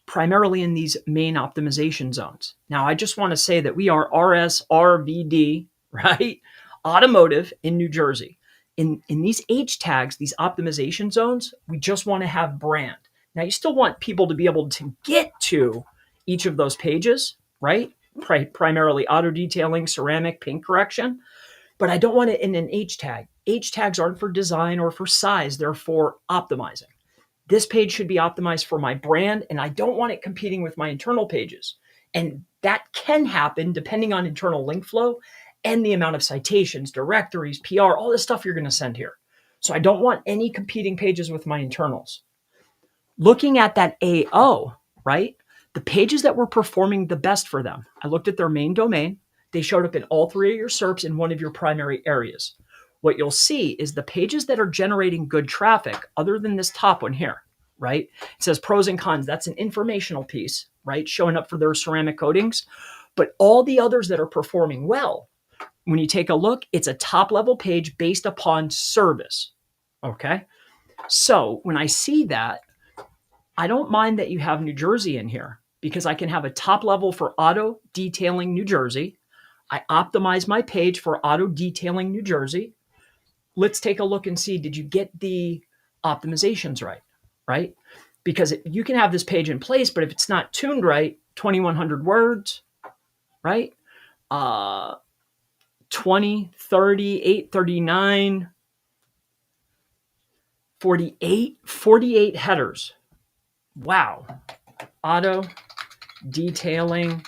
primarily in these main optimization zones. Now, I just want to say that we are RSRVD, right? Automotive in New Jersey. In these H tags, these optimization zones, we just want to have brand. Now, you still want people to be able to get to each of those pages, right? Primarily auto detailing, ceramic, paint correction, but I don't want it in an H tag. H tags aren't for design or for size, they're for optimizing. This page should be optimized for my brand, and I don't want it competing with my internal pages. And that can happen depending on internal link flow and the amount of citations, directories, PR, all this stuff you're going to send here. So I don't want any competing pages with my internals. Looking at that AO, right? The pages that were performing the best for them, I looked at their main domain. They showed up in all three of your SERPs in one of your primary areas. What you'll see is the pages that are generating good traffic, other than this top one here, right? It says pros and cons. That's an informational piece, right? Showing up for their ceramic coatings. But all the others that are performing well, when you take a look, it's a top level page based upon service. Okay. So when I see that, I don't mind that you have New Jersey in here because I can have a top level for auto detailing New Jersey. I optimize my page for auto detailing New Jersey. Let's take a look and see, did you get the optimizations right? Right? Because you can have this page in place, but if it's not tuned right, 2,100 words, right? 20, 30, 8, 39, 48 headers. Wow. Auto detailing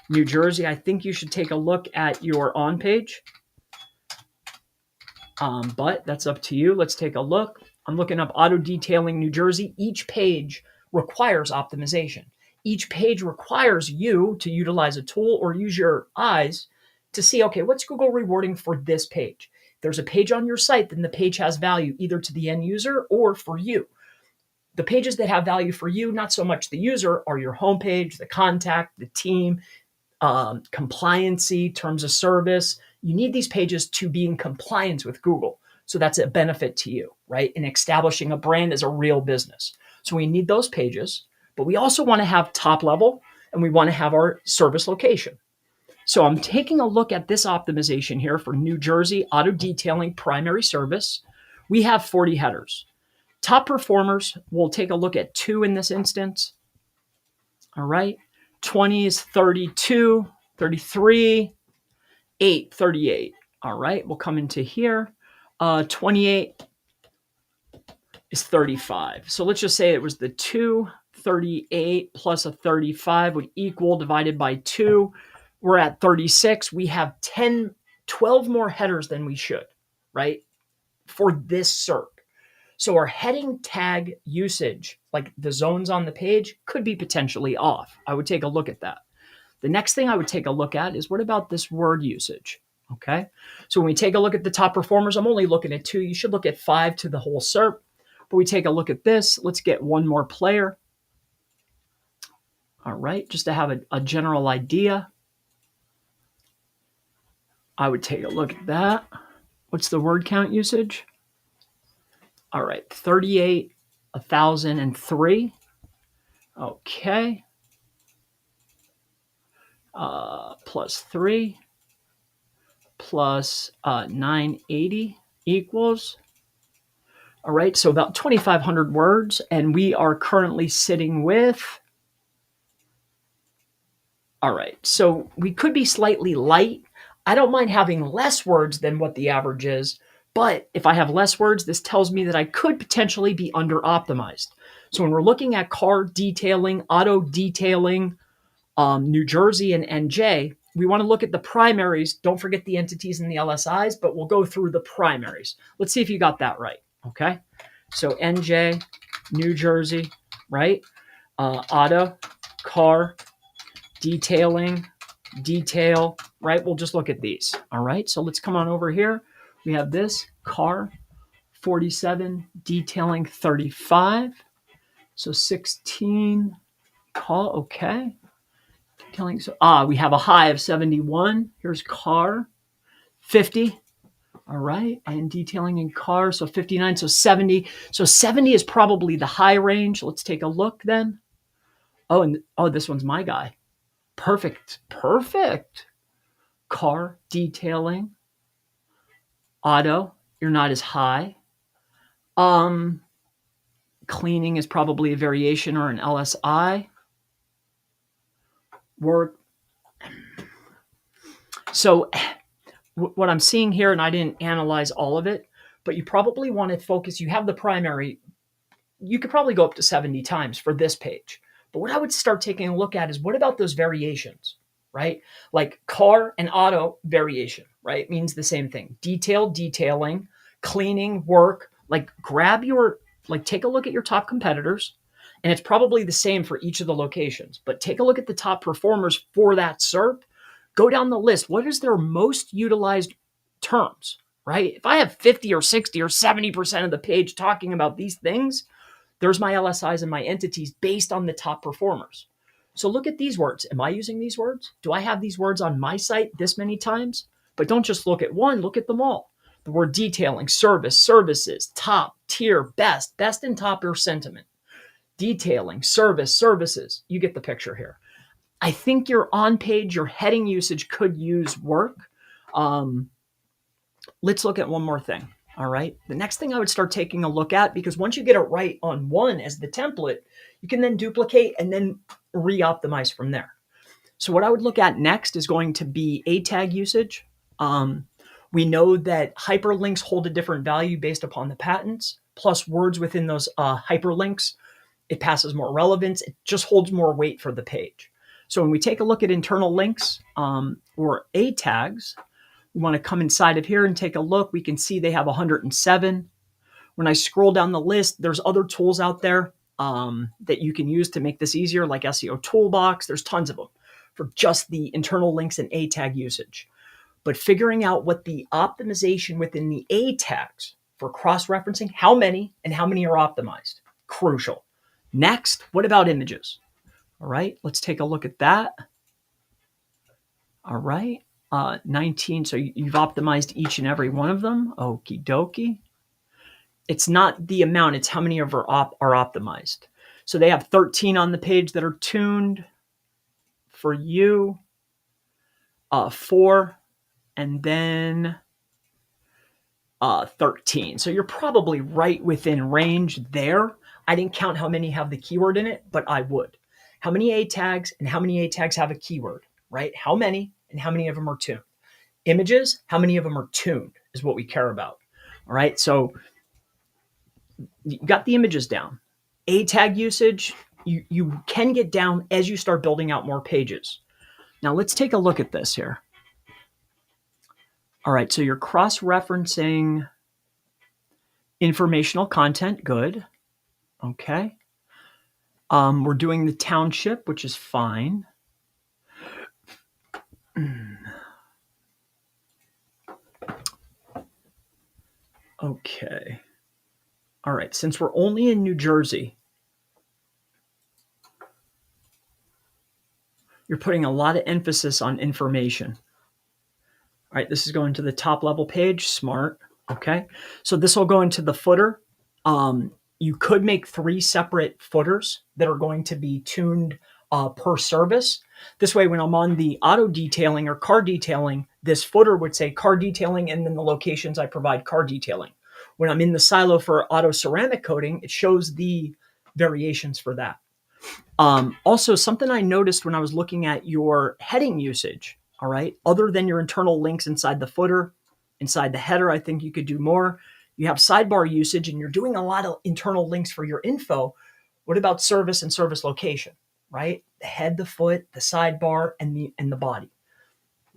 New Jersey. I think you should take a look at your on page. But that's up to you. Let's take a look. I'm looking up auto detailing New Jersey. Each page requires optimization. Each page requires you to utilize a tool or use your eyes to see, okay, what's Google rewarding for this page? If there's a page on your site, then the page has value either to the end user or for you. The pages that have value for you, not so much the user, are your homepage, the contact, the team, compliancy, terms of service. You need these pages to be in compliance with Google. So that's a benefit to you, right? In establishing a brand as a real business. So we need those pages, but we also want to have top level and we want to have our service location. So I'm taking a look at this optimization here for New Jersey auto detailing primary service. We have 40 headers. Top performers, we'll take a look at 2 in this instance. All right. 20 is 32, 33, 8, 38. All right. We'll come into here. 28 is 35. So let's just say it was the 2, 38 plus a 35 would equal divided by 2. We're at 36. We have 12 more headers than we should, right? For this SERP. So our heading tag usage, like the zones on the page, could be potentially off. I would take a look at that. The next thing I would take a look at is what about this word usage? Okay. So when we take a look at the top performers, I'm only looking at 2. You should look at 5 to the whole SERP. But we take a look at this. Let's get one more player. All right. Just to have a general idea, I would take a look at that. What's the word count usage? All right. 38, 1,003. Okay. plus 3 plus 980 equals, all right, so about 2,500 words, and we are currently sitting with, all right, so we could be slightly light. I don't mind having less words than what the average is, but if I have less words, this tells me that I could potentially be under optimized. So when we're looking at car detailing, auto detailing, New Jersey and NJ, we want to look at the primaries. Don't forget the entities and the LSIs, but we'll go through the primaries. Let's see if you got that right. Okay. So NJ, New Jersey, right? Auto, car, detailing, detail, right? We'll just look at these. All right. So let's come on over here. We have this car, 47, detailing 35. So 16, call, okay. Detailing, so we have a high of 71. Here's car, 50. All right, and detailing in car, so 59, so 70. So 70 is probably the high range. Let's take a look then. Oh, and this one's my guy. Perfect. Car, detailing, auto, you're not as high. Cleaning is probably a variation or an LSI. Work. So what I'm seeing here, and I didn't analyze all of it, but you probably want to focus. You have the primary. You could probably go up to 70 times for this page. But what I would start taking a look at is, what about those variations, right? Like car and auto variation, right? Means the same thing. Detail, detailing, cleaning, work. Like take a look at your top competitors, and it's probably the same for each of the locations. But take a look at the top performers for that SERP. Go down the list. What is their most utilized terms, right? If I have 50 or 60 or 70% of the page talking about these things, there's my LSIs and my entities based on the top performers. So look at these words. Am I using these words? Do I have these words on my site this many times? But don't just look at one, look at them all. The word detailing, service, services, top, tier, best and top are sentiment. Detailing, service, services. You get the picture here. I think your on page, your heading usage could use work. Let's look at one more thing. All right. The next thing I would start taking a look at, because once you get it right on one as the template, you can then duplicate and then re-optimize from there. So what I would look at next is going to be a tag usage. We know that hyperlinks hold a different value based upon the patents, plus words within those hyperlinks. It passes more relevance. It just holds more weight for the page. So when we take a look at internal links or A tags, we want to come inside of here and take a look. We can see they have 107. When I scroll down the list, there's other tools out there that you can use to make this easier, like SEO Toolbox. There's tons of them for just the internal links and A tag usage. But figuring out what the optimization within the A tags for cross-referencing, how many and how many are optimized, crucial. Next, what about images? All right, let's take a look at that. All right, 19. So you've optimized each and every one of them. Okie dokie. It's not the amount, it's how many of are optimized. So they have 13 on the page that are tuned for you, 4, and then 13. So you're probably right within range there. I didn't count how many have the keyword in it, but I would. How many A tags and how many A tags have a keyword, right? How many and how many of them are tuned? Images, how many of them are tuned is what we care about. All right. So you got the images down. A tag usage, you can get down as you start building out more pages. Now let's take a look at this here. All right. So you're cross-referencing informational content. Good. Okay. We're doing the township, which is fine. Okay. All right. Since we're only in New Jersey, you're putting a lot of emphasis on information. All right. This is going to the top level page. Smart. Okay. So this will go into the footer. You could make 3 separate footers that are going to be tuned per service. This way, when I'm on the auto detailing or car detailing, this footer would say car detailing and then the locations I provide car detailing. When I'm in the silo for auto ceramic coating, it shows the variations for that. Also, something I noticed when I was looking at your heading usage, all right, other than your internal links inside the footer, inside the header, I think you could do more. You have sidebar usage and you're doing a lot of internal links for your info. What about service and service location, right? The head, the foot, the sidebar, and the body.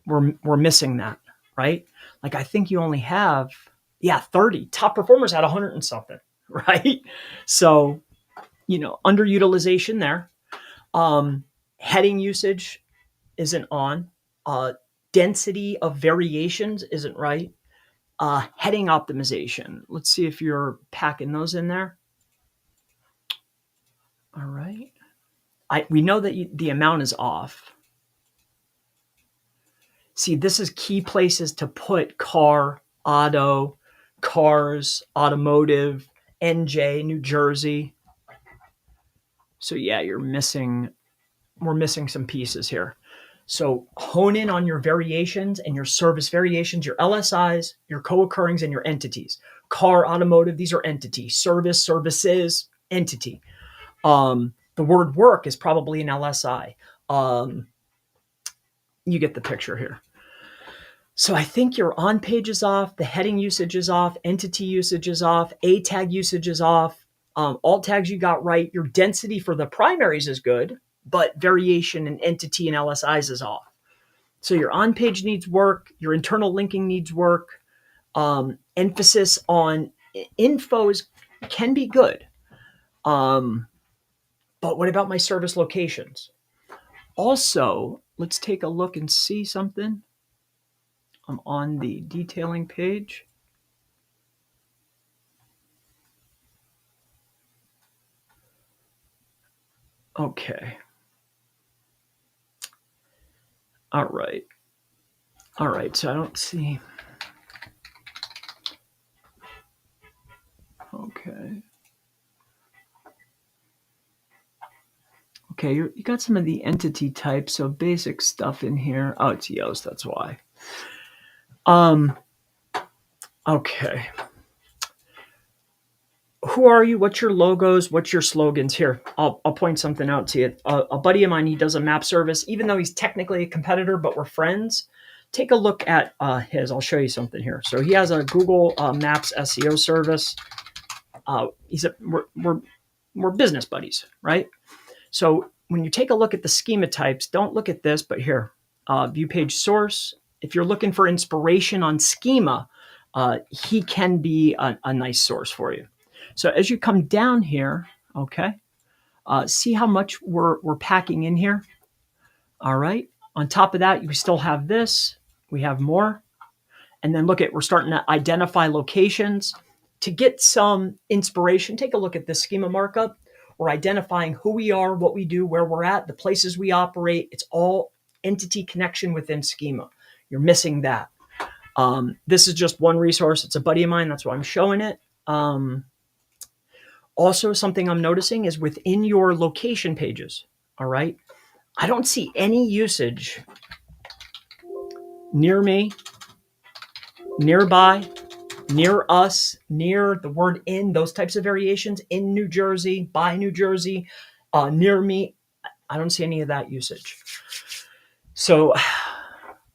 We're missing that, right? Like I think you only have 30. Top performers had 100 and something, right? So, underutilization there. Heading usage isn't on. Density of variations isn't right. Heading optimization. Let's see if you're packing those in there. All right. We know that the amount is off. See, this is key places to put car, auto, cars, automotive, NJ, New Jersey. So yeah, we're missing some pieces here. So hone in on your variations and your service variations, your LSIs, your co-occurrings, and your entities. Car, automotive, these are entities. Service, services, entity. The word work is probably an LSI. You get the picture here. So I think your on page is off, the heading usage is off, entity usage is off, A tag usage is off, alt tags you got right. Your density for the primaries is good, but variation in entity and LSIs is off. So your on page needs work, your internal linking needs work, emphasis on infos can be good. But what about my service locations? Also, let's take a look and see something. I'm on the detailing page. Okay. All right. So I don't see. Okay. You got some of the entity types, so basic stuff in here. Oh, it's Yoast, that's why. Okay. Who are you? What's your logos? What's your slogans? Here, I'll point something out to you. A buddy of mine, he does a map service. Even though he's technically a competitor, but we're friends. Take a look at his. I'll show you something here. So he has a Google Maps SEO service. We're business buddies, right? So when you take a look at the schema types, don't look at this, but here, view page source. If you're looking for inspiration on schema, he can be a nice source for you. So as you come down here, okay, see how much we're packing in here. All right. On top of that, you still have this. We have more. And then we're starting to identify locations. To get some inspiration, take a look at this schema markup. We're identifying who we are, what we do, where we're at, the places we operate. It's all entity connection within schema. You're missing that. This is just one resource. It's a buddy of mine. That's why I'm showing it. Also, something I'm noticing is within your location pages. All right. I don't see any usage near me, nearby, near us, near the word in, those types of variations, in New Jersey, by New Jersey, near me. I don't see any of that usage. So,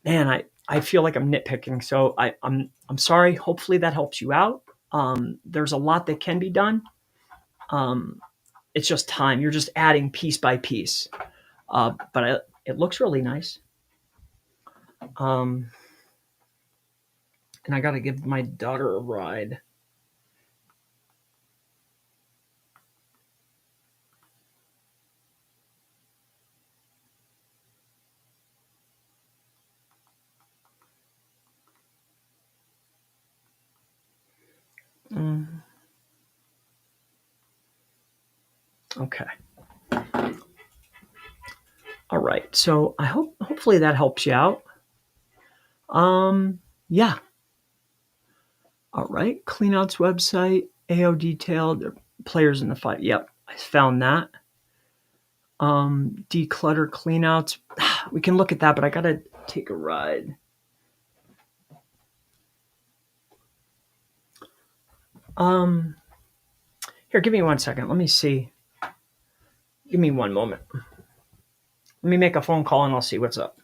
man, I feel like I'm nitpicking. So I'm sorry. Hopefully that helps you out. There's a lot that can be done. It's just time. You're just adding piece by piece. But it looks really nice. And I got to give my daughter a ride. Okay. All right. So hopefully that helps you out. Yeah. All right. Cleanouts website, AO detailed, players in the fight. Yep. I found that. Declutter cleanouts. We can look at that, but I gotta take a ride. Here, give me 1 second. Let me see. Give me one moment. Let me make a phone call and I'll see what's up.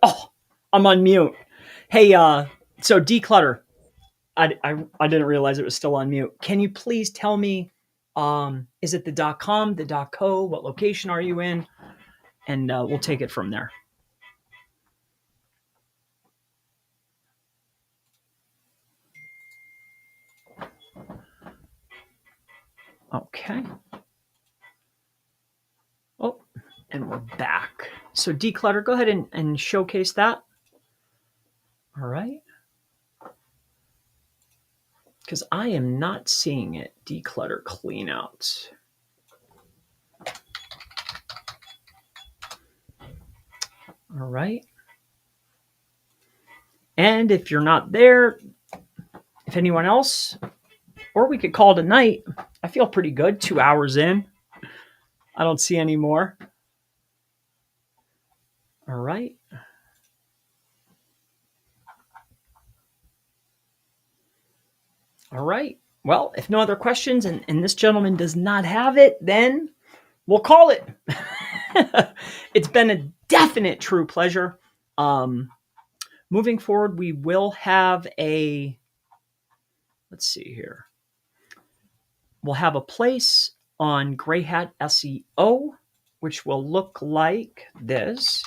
Oh, I'm on mute. Hey, so declutter. I didn't realize it was still on mute. Can you please tell me, is it the .com, the .co? What location are you in? And we'll take it from there. Okay. Oh, and we're back. So declutter, go ahead and showcase that. All right. Because I am not seeing it. Declutter cleanouts. All right. And if you're not there, if anyone else, or we could call it a night. I feel pretty good. 2 hours in. I don't see any more. All right. All right. Well, if no other questions and this gentleman does not have it, then we'll call it. It's been a definite true pleasure. Moving forward, we will have a, let's see here. We'll have a place on Gray Hat SEO, which will look like this.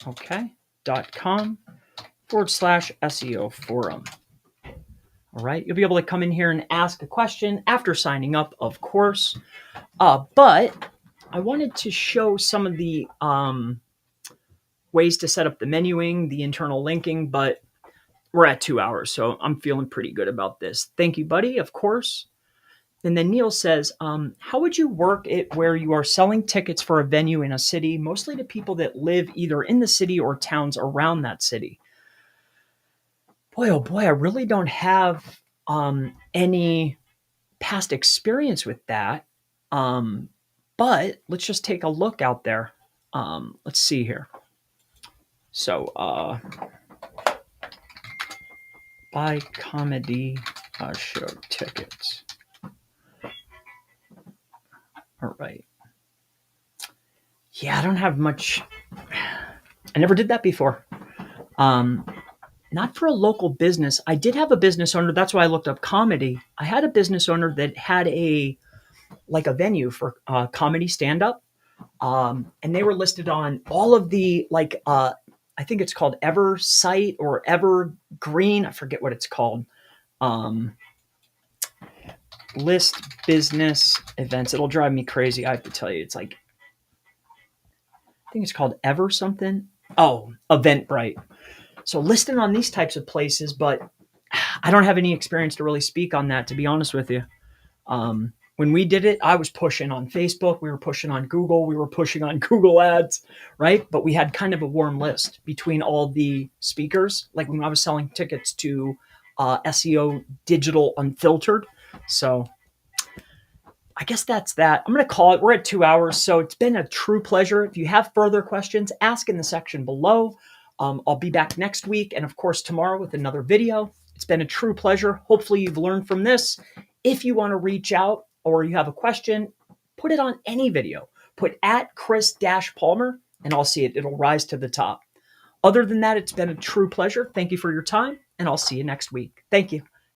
Okay. .com/SEO forum. All right. You'll be able to come in here and ask a question after signing up, of course. But I wanted to show some of the ways to set up the menuing, the internal linking, but we're at 2 hours, so I'm feeling pretty good about this. Thank you, buddy, of course. And then Neil says, how would you work it where you are selling tickets for a venue in a city, mostly to people that live either in the city or towns around that city? Boy, oh boy, I really don't have any past experience with that. But let's just take a look out there. Let's see here. So, buy comedy show tickets. All right. Yeah, I don't have much. I never did that before. Not for a local business. I did have a business owner. That's why I looked up comedy. I had a business owner that had a venue for comedy stand-up. And they were listed on all of the I think it's called Eversight or Evergreen. I forget what it's called. List business events. It'll drive me crazy. I have to tell you, it's like, I think it's called Ever something. Oh, Eventbrite. So listed on these types of places, but I don't have any experience to really speak on that, to be honest with you. When we did it, I was pushing on Facebook. We were pushing on Google. We were pushing on Google Ads, right? But we had kind of a warm list between all the speakers. Like when I was selling tickets to SEO Digital Unfiltered. So I guess that's that. I'm going to call it. We're at 2 hours. So it's been a true pleasure. If you have further questions, ask in the section below. I'll be back next week and, of course, tomorrow with another video. It's been a true pleasure. Hopefully you've learned from this. If you want to reach out or you have a question, put it on any video. Put at Chris-Palmer and I'll see it. It'll rise to the top. Other than that, it's been a true pleasure. Thank you for your time and I'll see you next week. Thank you.